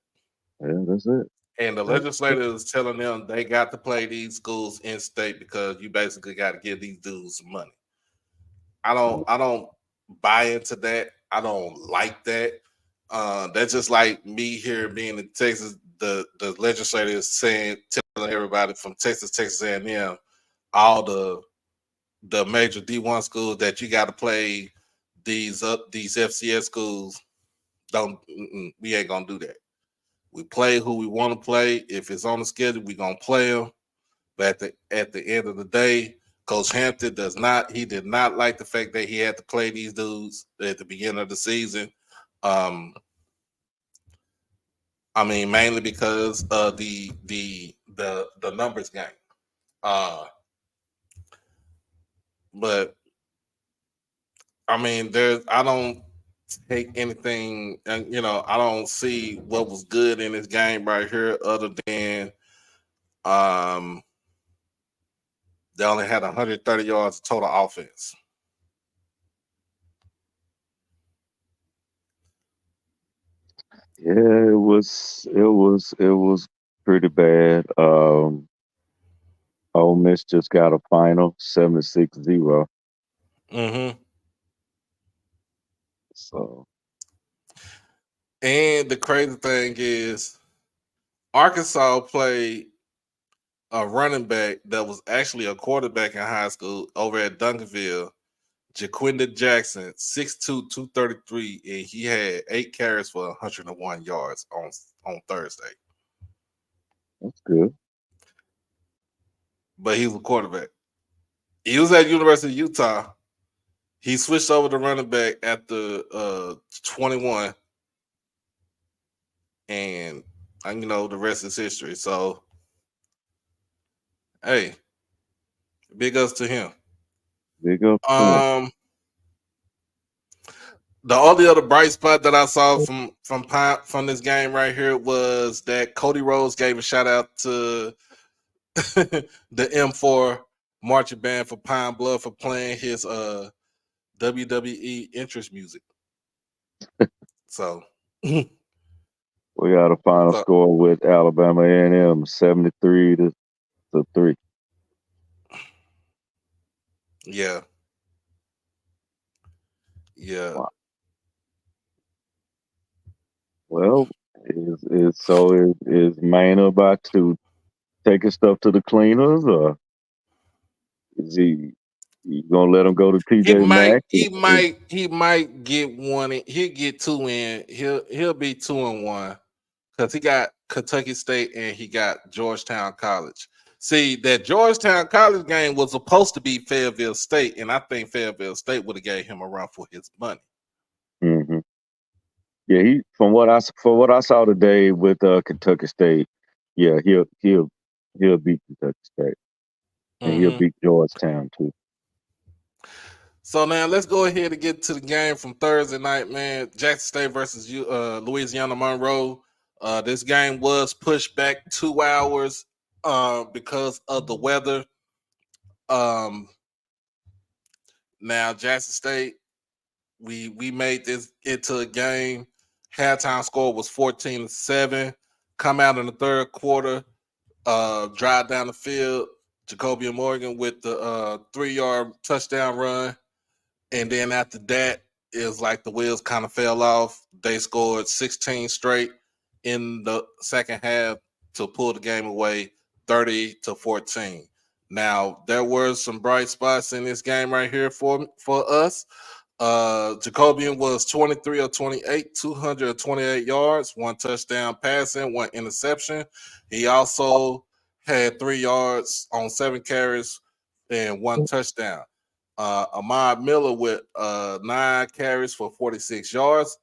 Yeah, that's it. And the legislator is telling them they got to play these schools in state because you basically got to give these dudes some money. I don't buy into that. I don't like that. That's just like me here being in Texas. The legislator is telling everybody from Texas A&M, all the major D1 schools that you got to play these FCS schools. We ain't gonna do that. We play who we want to play. If it's on the schedule, we're gonna play them. But at the end of the day, Coach Hampton did not like the fact that he had to play these dudes at the beginning of the season. I mean, mainly because of the numbers game. But I mean, I don't take anything, and I don't see what was good in this game right here, other than they only had 130 yards total offense. Yeah, it was pretty bad. Ole Miss just got a final 76-0. Mm-hmm. So And the crazy thing is, Arkansas played a running back that was actually a quarterback in high school over at Duncanville, Jaquinda Jackson, 6'2", 233, and he had 8 carries for 101 yards on Thursday. that's good. But he was a quarterback. He was at University of Utah. He switched over to running back at the 21, and the rest is history. So, hey, big ups to him. Big up to him. The only other bright spot that I saw from this game right here was that Cody Rhodes gave a shout out to the M4 marching band for Pine Bluff for playing his WWE entrance music. So We got a final score with Alabama A&M 73-3. Yeah. Wow. Well, is Maine about to take his stuff to the cleaners, or is he gonna let him go to TJ Maxx? He might get one. He'll get 2 in. He'll be 2-1 because he got Kentucky State and he got Georgetown College. See, that Georgetown College game was supposed to be Fayetteville State, and I think Fayetteville State would have gave him a run for his money. Mm-hmm. Yeah, from what I saw today with Kentucky State, yeah, he'll beat Kentucky State, and he'll beat Georgetown too. So now let's go ahead and get to the game from Thursday night, man. Jackson State versus Louisiana Monroe. This game was pushed back 2 hours because of the weather. Now Jackson State, we made this into a game. Halftime score was 14-7. Come out in the third quarter, drive down the field. Jacobian Morgan with the 3-yard touchdown run. And then after that, it was like the wheels kind of fell off. They scored 16 straight in the second half to pull the game away 30-14. Now, there were some bright spots in this game right here for us. Jacobian was 23 of 28, 228 yards, 1 touchdown passing, 1 interception. He also had 3 yards on 7 carries and 1 touchdown. Ahmad Miller with 9 carries for 46 yards.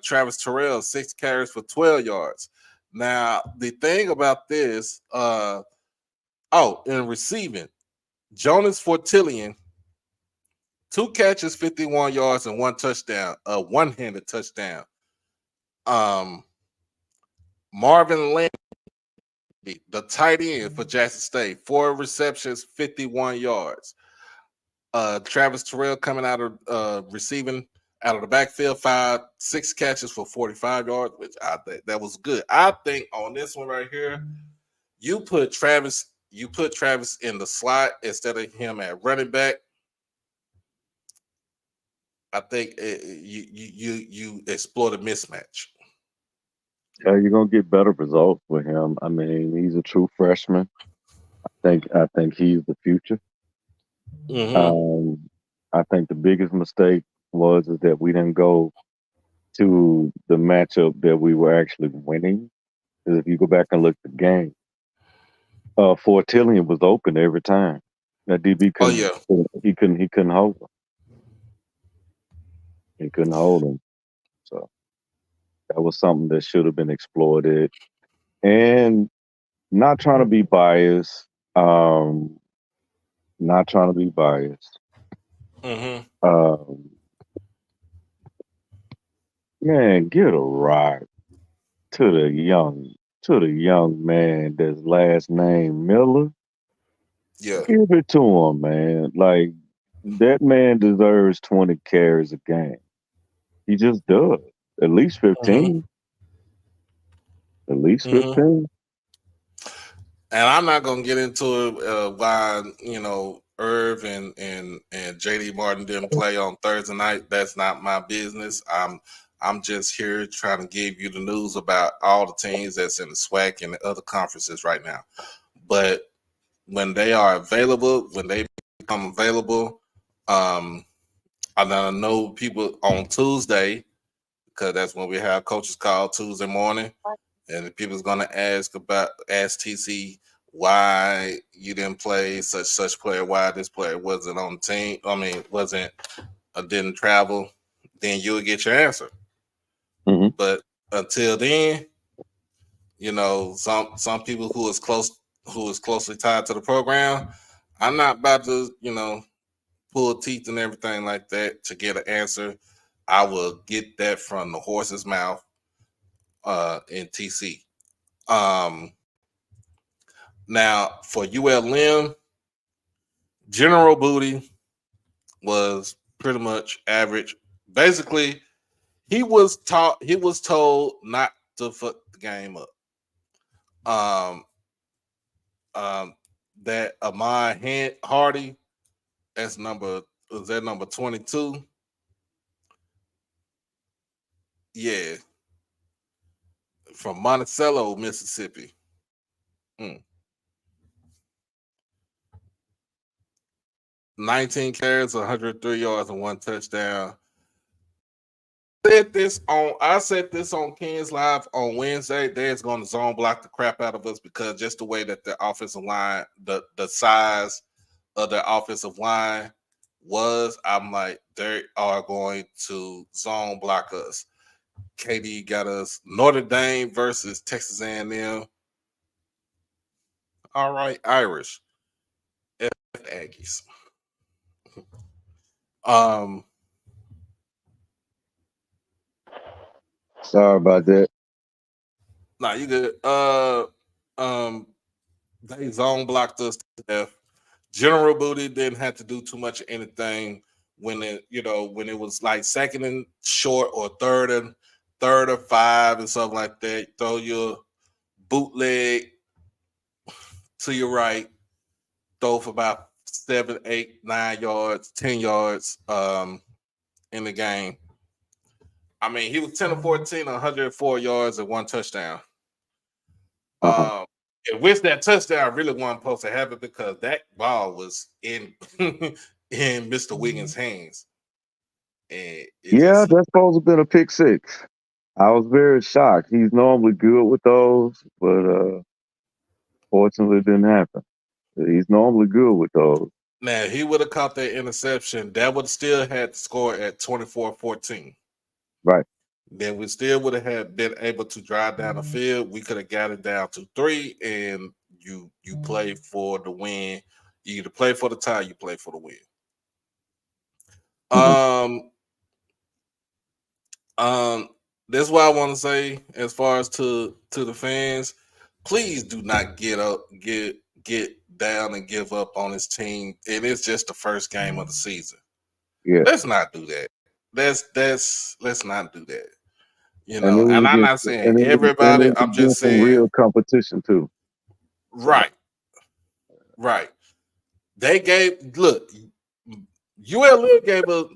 Travis Terrell, 6 carries for 12 yards. Now, the thing about this, in receiving, Jonas Fortillion, 2 catches, 51 yards, and 1 touchdown, a one-handed touchdown. Marvin Landy, the tight end for Jackson State, 4 receptions, 51 yards. Travis Terrell coming out of receiving out of the backfield, 6 catches for 45 yards, which I think that was good. I think on this one right here, you put Travis in the slot instead of him at running back. I think you explore the mismatch. Yeah, you're gonna get better results with him. I mean, he's a true freshman. I think he's the future. Mm-hmm. I think the biggest mistake was that we didn't go to the matchup that we were actually winning. Because if you go back and look at the game, Fortillion was open every time. That DB couldn't hold him. He couldn't hold him. So That was something that should have been exploited. And not trying to be biased. Not trying to be biased. Mm-hmm. Man, get a rock to the young man that's last name Miller. Yeah. Give it to him, man. Like that man deserves 20 carries a game. He just does. At least Mm-hmm. 15. At least Mm-hmm. 15. And I'm not gonna get into why Irv and JD Martin didn't play on Thursday night. That's not my business. I'm just here trying to give you the news about all the teams that's in the SWAC and the other conferences right now. But when they are available, when they become available, I know people on Tuesday, because that's when we have coaches call Tuesday morning. And people's gonna ask TC why you didn't play such player, why this player wasn't on the team. I mean, didn't travel. Then you'll get your answer. Mm-hmm. But until then, some people who is closely tied to the program, I'm not about to pull teeth and everything like that to get an answer. I will get that from the horse's mouth in TC. Now for ULM, General Booty was pretty much average. Basically, he was told not to fuck the game up. That Ahmad Hardy, that's number 22? Yeah, from Monticello, Mississippi. 19 carries, 103 yards, and 1 touchdown. I said this on Kings Live on Wednesday. They're going to zone block the crap out of us because just the way that the offensive line, the size of the offensive line was, I'm like, they are going to zone block us. KD got us Notre Dame versus Texas A&M. All right, Irish. F Aggies. Sorry about that. Nah, you good. They zone blocked us to death. General Booty didn't have to do too much of anything when it was like second and short or third or 5 and something like that. Throw your bootleg to your right, throw for about 7, 8, 9 yards, 10 yards in the game. I mean, he was 10 of 14, 104 yards and 1 touchdown. And with that touchdown, I really wasn't supposed to have it because that ball was in in Mr. Wiggins' hands. And Yeah, that's supposed to have been a pick six. I was very shocked. He's normally good with those, but fortunately it didn't happen. He's normally good with those. now he would have caught that interception. That would still had to score at 24-14. Right. Then we still would have been able to drive down the field. We could have got it down to 3, and you play for the win. You either play for the tie, you play for the win. That's what I want to say as far as to the fans. Please do not get down and give up on this team. It is just the first game of the season. Yeah. Let's not do that. Let's not do that. And I'm not saying everybody. I'm just saying real competition too. Right. They ULM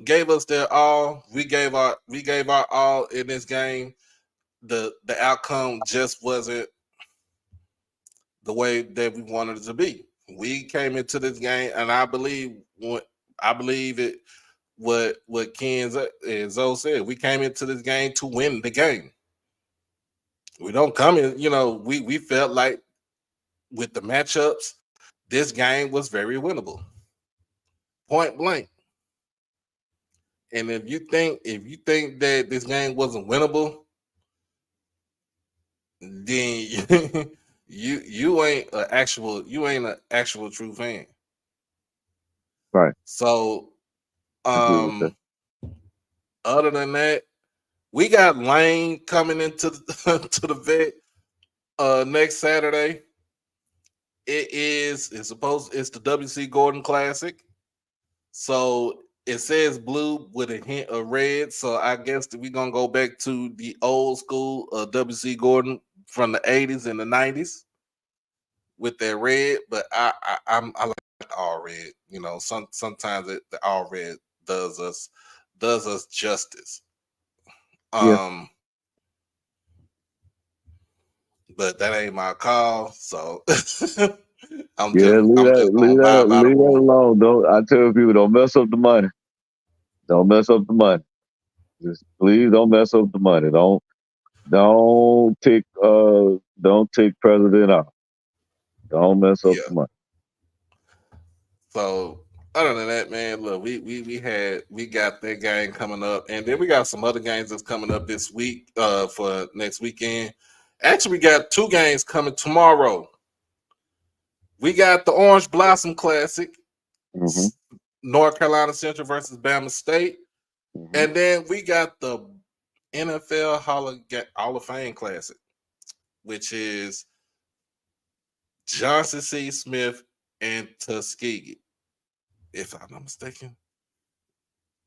gave us their all. We gave our all in this game. The outcome just wasn't the way that we wanted it to be. We came into this game, and I believe what Ken and Zoe said. We came into this game to win the game. We don't come in, we felt like with the matchups, this game was very winnable. Point blank. And if you think that this game wasn't winnable, then you ain't an actual true fan. Right. So Agree with that. other than that, we got Lane coming into the, to the vet next Saturday. It's the WC Gordon Classic. So it says blue with a hint of red. So I guess that we're gonna go back to the old school WC Gordon from the 80s and the 90s with that red. But I like the all red. You know, sometimes the all red does us justice. Yeah. But that ain't my call. So I'm Yeah, just gonna abide by the leave that rule. alone. Don't I tell people don't mess up the money. Don't mess up the money. Just please don't mess up the money. Don't take president off. Don't mess up Yeah. the money. So other than that, man, look, we got that game coming up, and then we got some other games that's coming up this week for next weekend. Actually, we got two games coming tomorrow. We got the Orange Blossom Classic, Mm-hmm. North Carolina Central versus Bama State, Mm-hmm. and then we got the NFL Hall of Fame Classic, which is Johnson C. Smith and Tuskegee, if I'm not mistaken.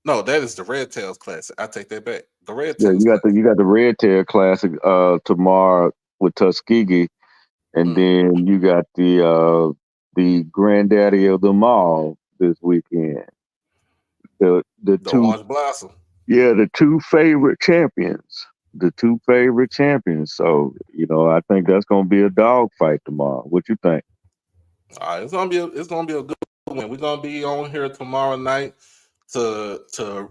No, that is the Red Tails Classic. I take that back. The Red Yeah, Tails Classic. you got the Red Tail Classic tomorrow with Tuskegee, and then you got the granddaddy of them all this weekend. The The two Orange Blossom. the two favorite champions. The two favorite champions. So, I think that's gonna be a dog fight tomorrow. What you think? All right, it's gonna be a good one. We're gonna be on here tomorrow night to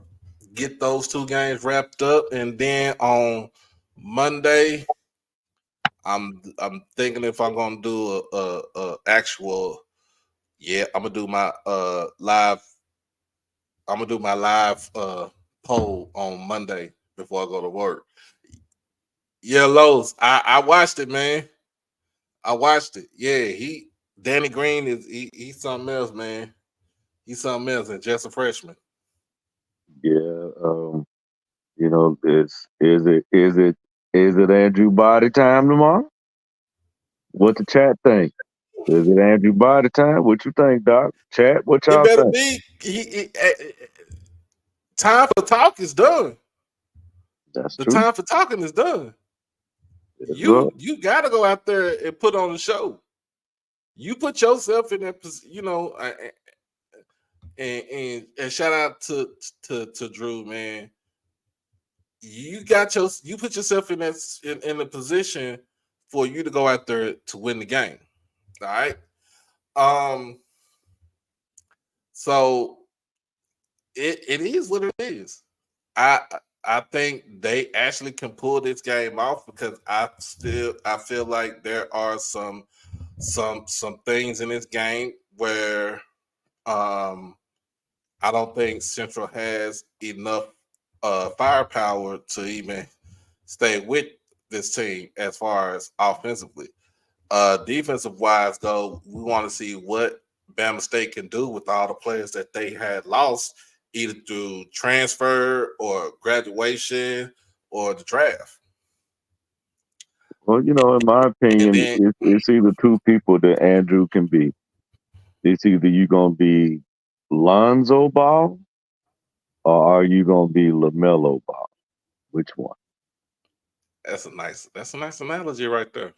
get those two games wrapped up, and then on Monday, I'm thinking if I'm gonna do a actual I'm gonna do my live. I'm gonna do my live poll on Monday before I go to work. Yeah, Lowe's. I watched it, man. I watched it. Yeah, Danny Green he's something else, man. He's something else, and just a freshman. Yeah, is it Andrew Body time tomorrow? What the chat think? Is it Andrew Body time? What you think, Doc? Chat, what It y'all better think? be. Time for talk is done. That's The true. time for talking is done. Yes, sir. You got to go out there and put on the show. You put yourself in that position, and shout out to Drew, man. You put yourself in in a position for you to go out there to win the game. All right. So it is what it is. I think they actually can pull this game off because I feel like there are some things in this game where I don't think Central has enough firepower to even stay with this team as far as offensively. Defensive wise, though, we want to see what Bama State can do with all the players that they had lost, either through transfer or graduation or the draft. Well, in my And opinion, then it's either two people that Andrew can be. It's either you gonna be Lonzo Ball or are you gonna be LaMelo Ball? Which one? that's a nice analogy right there.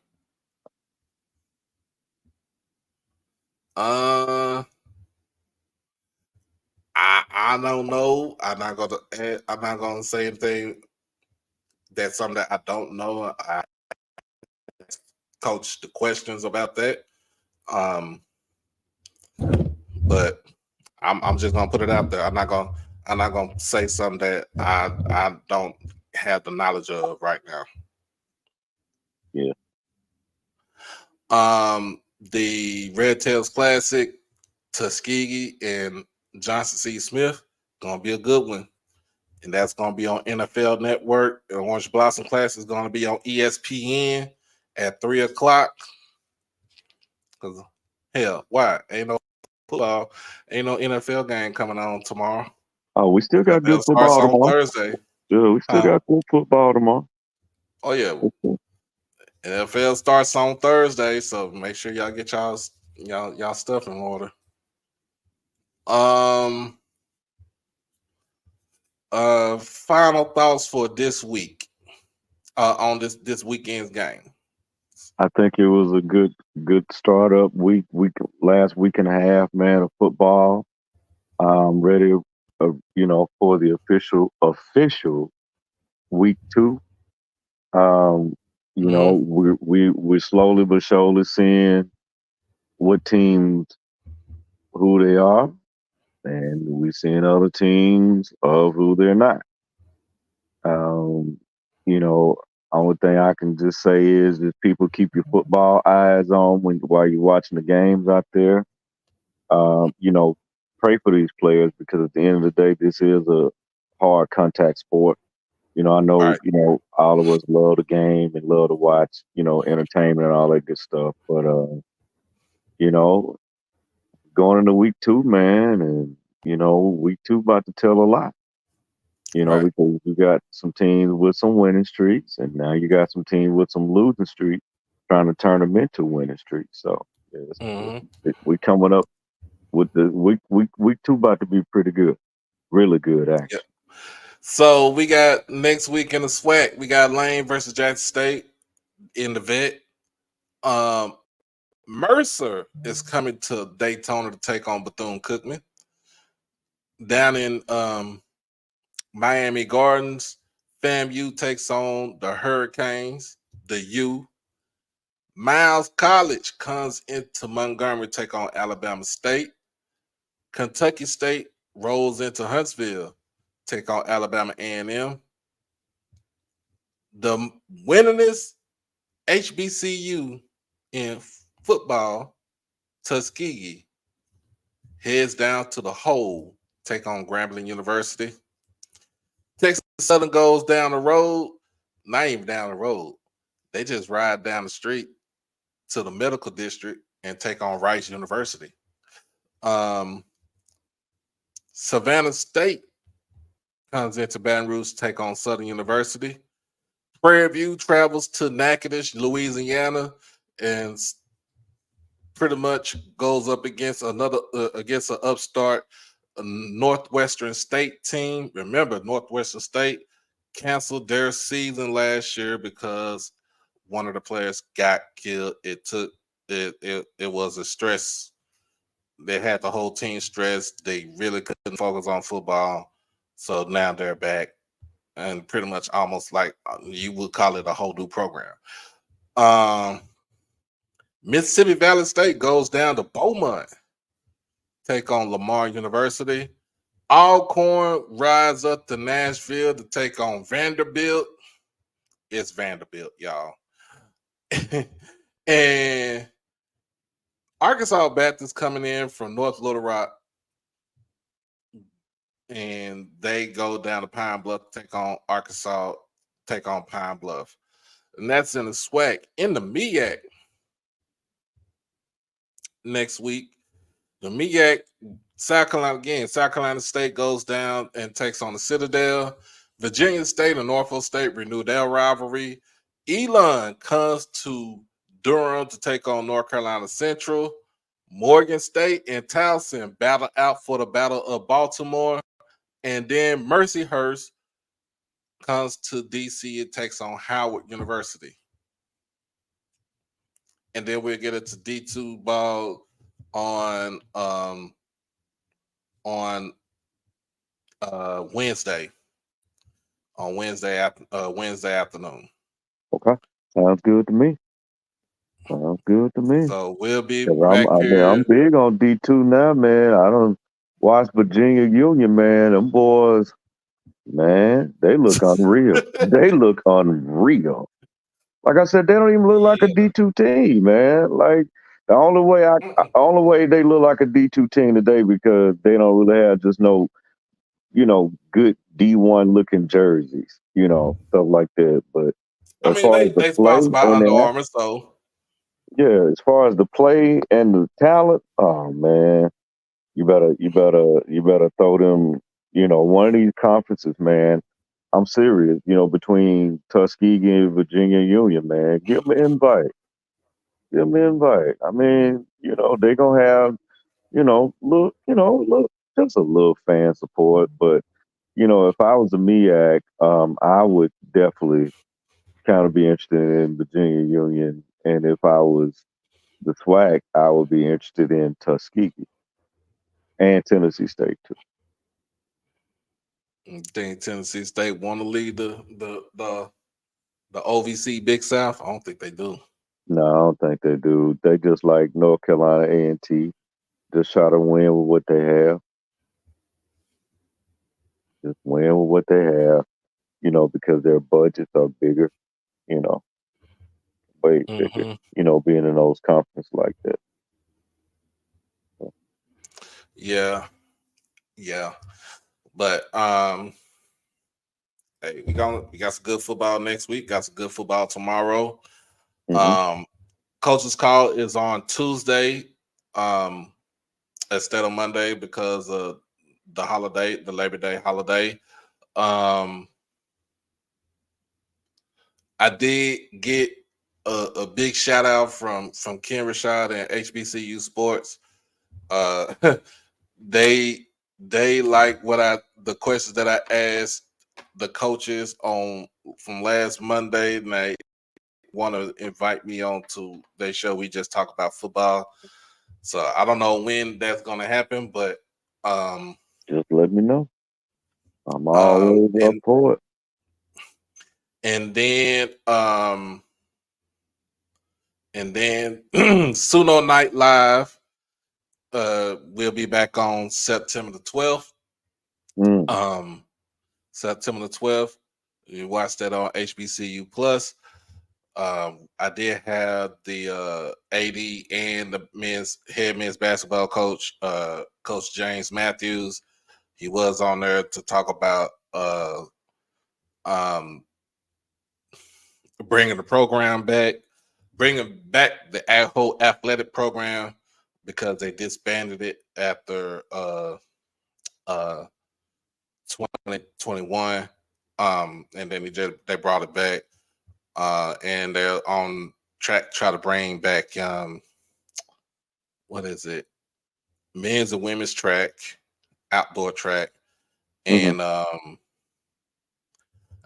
I don't know. I'm not gonna say anything that's something that I don't know. I coach the questions about that. But I'm just gonna put it out there. I'm not gonna say something that I don't have the knowledge of right now. Yeah. The Red Tails Classic, Tuskegee and Johnson C. Smith, gonna be a good one. And that's gonna be on NFL Network. The Orange Blossom Class is gonna be on ESPN. at 3:00. Cause hell, why ain't no football, ain't no NFL game coming on tomorrow. Oh, we still got good NFL starts football on tomorrow. Thursday. Yeah, we still got good football tomorrow. Oh yeah, NFL starts on Thursday, so make sure y'all get y'all stuff in order. Final thoughts for this week. On this weekend's game. I think it was a good startup week. Last week and a half, man, of football. Ready, for the official week 2. We're slowly but surely seeing what teams who they are, and we're seeing other teams of who they're not. Only thing I can just say is that people keep your football eyes on while you're watching the games out there. Pray for these players because at the end of the day, this is a hard contact sport. I know, Right. all of us love the game and love to watch, entertainment and all that good stuff. But, going into week 2, man, and, week 2 about to tell a lot. Right. Because you got some teams with some winning streaks, and now you got some teams with some losing streaks trying to turn them into winning streaks. So we coming up with the week 2 about to be pretty good, really good actually. Yep. So we got next week in the SWAC, we got Lane versus Jackson State in the vet. Mercer is coming to Daytona to take on Bethune-Cookman. Down in Miami Gardens, FAMU takes on the Hurricanes, the U. Miles College comes into Montgomery, take on Alabama State. Kentucky State rolls into Huntsville, take on Alabama A&M. The winningest HBCU in football, Tuskegee, heads down to the hole, take on Grambling University. Texas Southern goes down the road, not even down the road. They just ride down the street to the medical district and take on Rice University. Savannah State comes into Baton Rouge to take on Southern University. Prairie View travels to Natchitoches, Louisiana, and pretty much goes up against against an upstart Northwestern State team. Remember, Northwestern State canceled their season last year because one of the players got killed. It was a stress. They had the whole team stressed. They really couldn't focus on football. So now they're back and pretty much almost like you would call it a whole new program. Mississippi Valley State goes down to Beaumont, take on Lamar University. Alcorn rides up to Nashville to take on Vanderbilt. It's Vanderbilt, y'all. And Arkansas Baptist coming in from North Little Rock, and they go down to Pine Bluff to take on Arkansas, take on Pine Bluff. And that's in the SWAC. In the MEAC next week, the MEAC, South Carolina State goes down and takes on the Citadel. Virginia State and Norfolk State renew their rivalry. Elon comes to Durham to take on North Carolina Central. Morgan State and Towson battle out for the Battle of Baltimore. And then Mercyhurst comes to DC and takes on Howard University. And then we'll get into D2 ball on Wednesday. On Wednesday afternoon. Okay, sounds good to me. So we'll be back here. I'm big on D2 now, man. I don't watch Virginia Union, man. Them boys, man, they look unreal. They look unreal. Like I said, they don't even look like a D2 team, man. Like the only way they look like a D2 team today because they don't really have just no, good D1 looking jerseys, stuff like that. But I as mean, far as the they play sponsored by and Under the Armour, so yeah, as far as the play and the talent, oh man, you better throw them. One of these conferences, man. I'm serious. Between Tuskegee and Virginia Union, man, give them an invite. Give them an invite. I mean, they're gonna have, look, just a little fan support. But if I was a MEAC, I would definitely kind of be interested in Virginia Union, and if I was the SWAC, I would be interested in Tuskegee and Tennessee State too. I think Tennessee State want to lead the OVC Big South. I don't think they do. No, I don't think they do. They just like North Carolina A&T, just try to win with what they have. Just win with what they have, because their budgets are bigger, you know, way bigger, Hmm. being in those conferences like that. Yeah, yeah. But hey, we got some good football next week. Got some good football tomorrow. Hmm. Um, Coach's call is on Tuesday, instead of Monday because of the holiday, the Labor Day holiday. Um, I did get a big shout out from Ken Rashad and HBCU Sports. Uh, they like the questions that I asked the coaches on from last Monday, and they want to invite me on to their show. We just talk about football. So I don't know when that's gonna happen, but um Just let me know. I'm um always up and for it. and then Suno Night Live will be back on September the 12th. Mm, Um September the 12th. You watch that on HBCU Plus. I did have the AD and the head men's basketball coach, Coach James Matthews. He was on there to talk about um, bringing the program back, bringing back the whole athletic program because they disbanded it after uh, 2021, and then they brought it back, and they're on track try to bring back what is it, men's and women's track, outdoor track, hmm and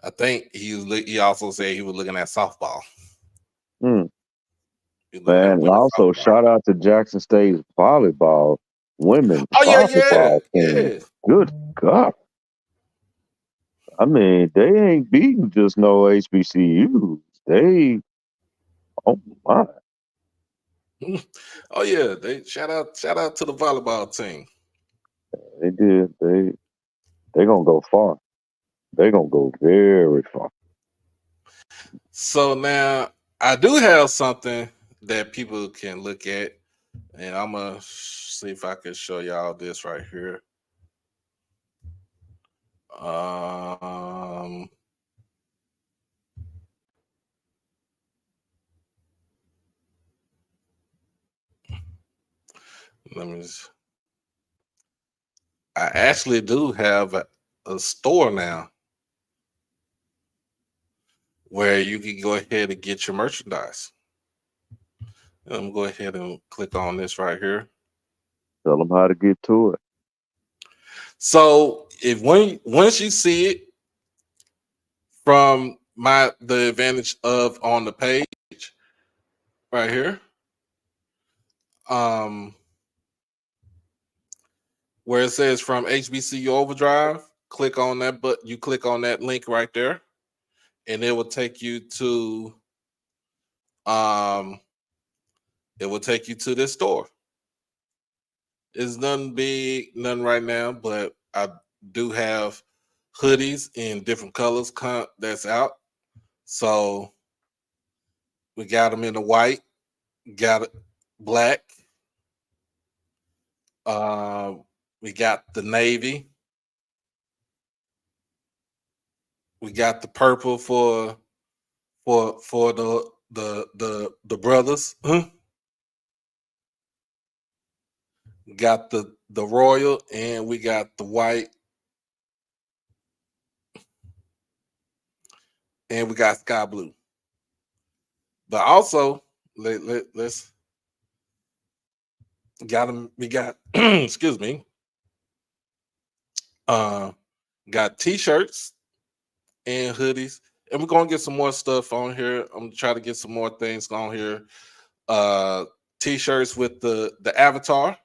I think he also said he was looking at softball. mm. He was looking Man, at and women's also softball. shout out to Jackson State's volleyball, women's Oh yeah, yeah, volleyball team. yeah. Good God. I mean, they ain't beating just no HBCUs. They, oh my, Oh yeah, they shout out to the volleyball team. they did. They gonna go far. They gonna go very far. So now I do have something that people can look at, and I'm gonna see if I can show y'all this right here. Um, let me. I actually do have a store now where you can go ahead and get your merchandise. I'm gonna go ahead and click on this right here. Tell them how to get to it. So once you see it from the advantage of on the page right here, um, where it says from HBCU Overdrive, click on that, but you click on that link right there, and it will take you to um, this store. It's nothing big, nothing right now, but I do have hoodies in different colors that's out. So we got them in the white, got it black. Uh, we got the navy. We got the purple for for the brothers. Got the royal and we got the white. And we got sky blue. But also, let's got them. We got excuse me. Got t-shirts and hoodies, and we're gonna get some more stuff on here. I'm gonna try to get some more things on here. T-shirts with the avatar.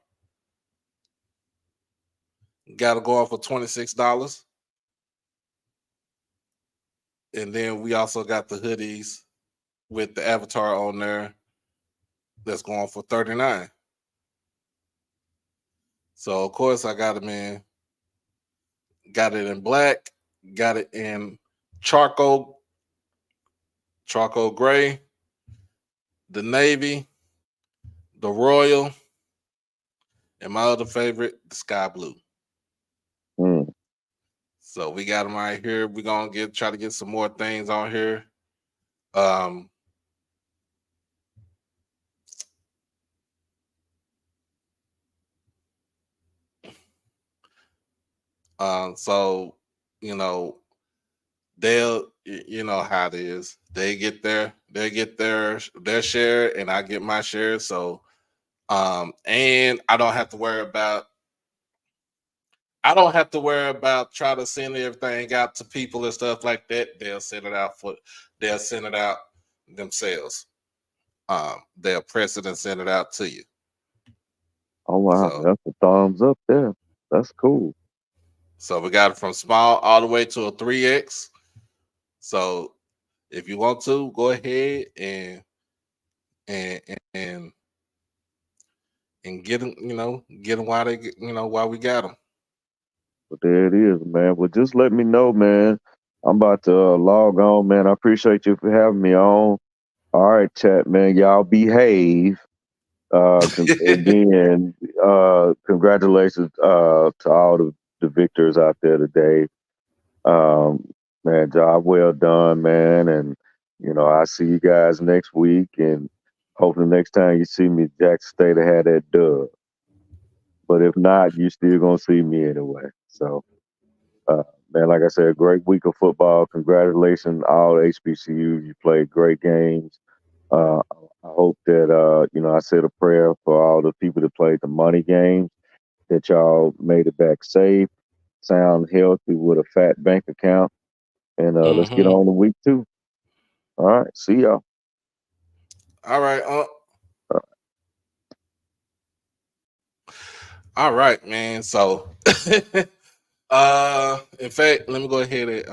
Got to go on for $26. And then we also got the hoodies with the avatar on there. That's going for $39. So of course I got them in. Got it in black. Got it in charcoal gray, the navy, the royal, and my other favorite, the sky blue. So we got them right here. We're gonna try to get some more things on here. So they'll, how it is. They get their share, and I get my share. So, and I don't have to worry about trying to send everything out to people and stuff like that. They'll send it out themselves. They'll press it and send it out to you. Oh wow, So, that's a thumbs up there. That's cool. So we got it from small all the way to a 3X. So if you want to, go ahead and get them, get them while while we got them. But there it is, man. Well, just let me know, man. I'm about to log on, man. I appreciate you for having me on. All right, chat, man. Y'all behave. Again, congratulations to all the victors out there today. Man, job well done, man. And I see you guys next week, and hopefully next time you see me, Jackson State will have that dub. But if not, you still gonna see me anyway. So, man, like I said, great week of football. Congratulations, all HBCU. You played great games. I hope that I said a prayer for all the people that played the money games, that y'all made it back safe, sound healthy with a fat bank account. And let's get on to week 2. All right. See y'all. All right. All right, man. So in fact, let me go ahead and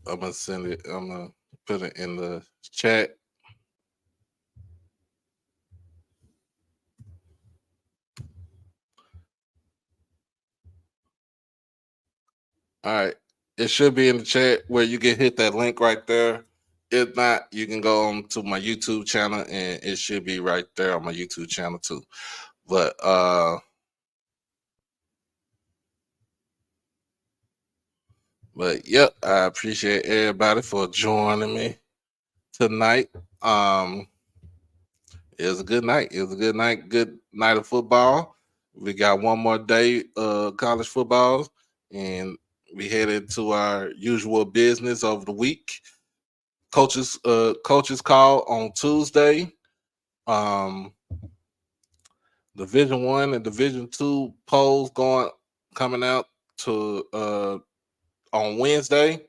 I'm gonna send it. I'm gonna put it in the chat. All right, it should be in the chat where you can hit that link right there. If not, you can go on to my YouTube channel, and it should be right there on my YouTube channel too. But yep, I appreciate everybody for joining me tonight. It was a good night. It was a good night. Good night of football. We got one more day of college football, and we headed to our usual business over the week. Coaches call on Tuesday. Division 1 and Division 2 polls coming out to on Wednesday,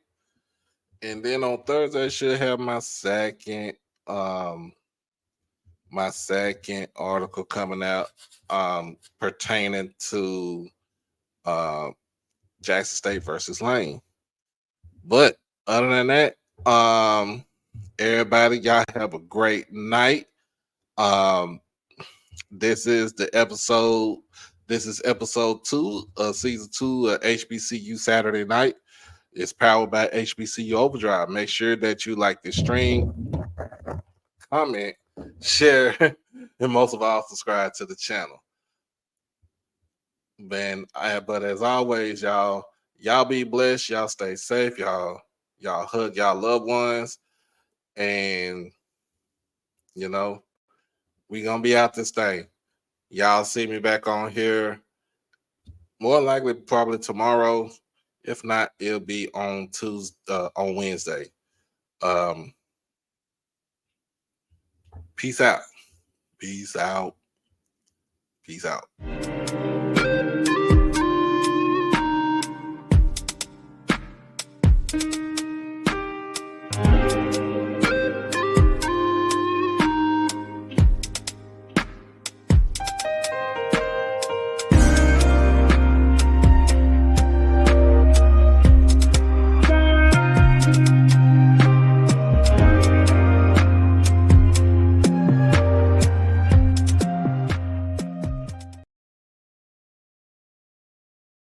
and then on Thursday I should have my second article coming out pertaining to Jackson State versus Lane. But other than that, everybody, y'all have a great night. This is the episode This is episode 2 of season 2 of HBCU Saturday Night. It's powered by HBCU Overdrive. Make sure that you like the stream, comment, share, and most of all, subscribe to the channel. But as always, y'all be blessed. Y'all stay safe. Y'all hug y'all loved ones, and we gonna be out this thing. Y'all see me back on here more likely probably tomorrow. If not, it'll be on on Wednesday. Peace out. Peace out. Peace out.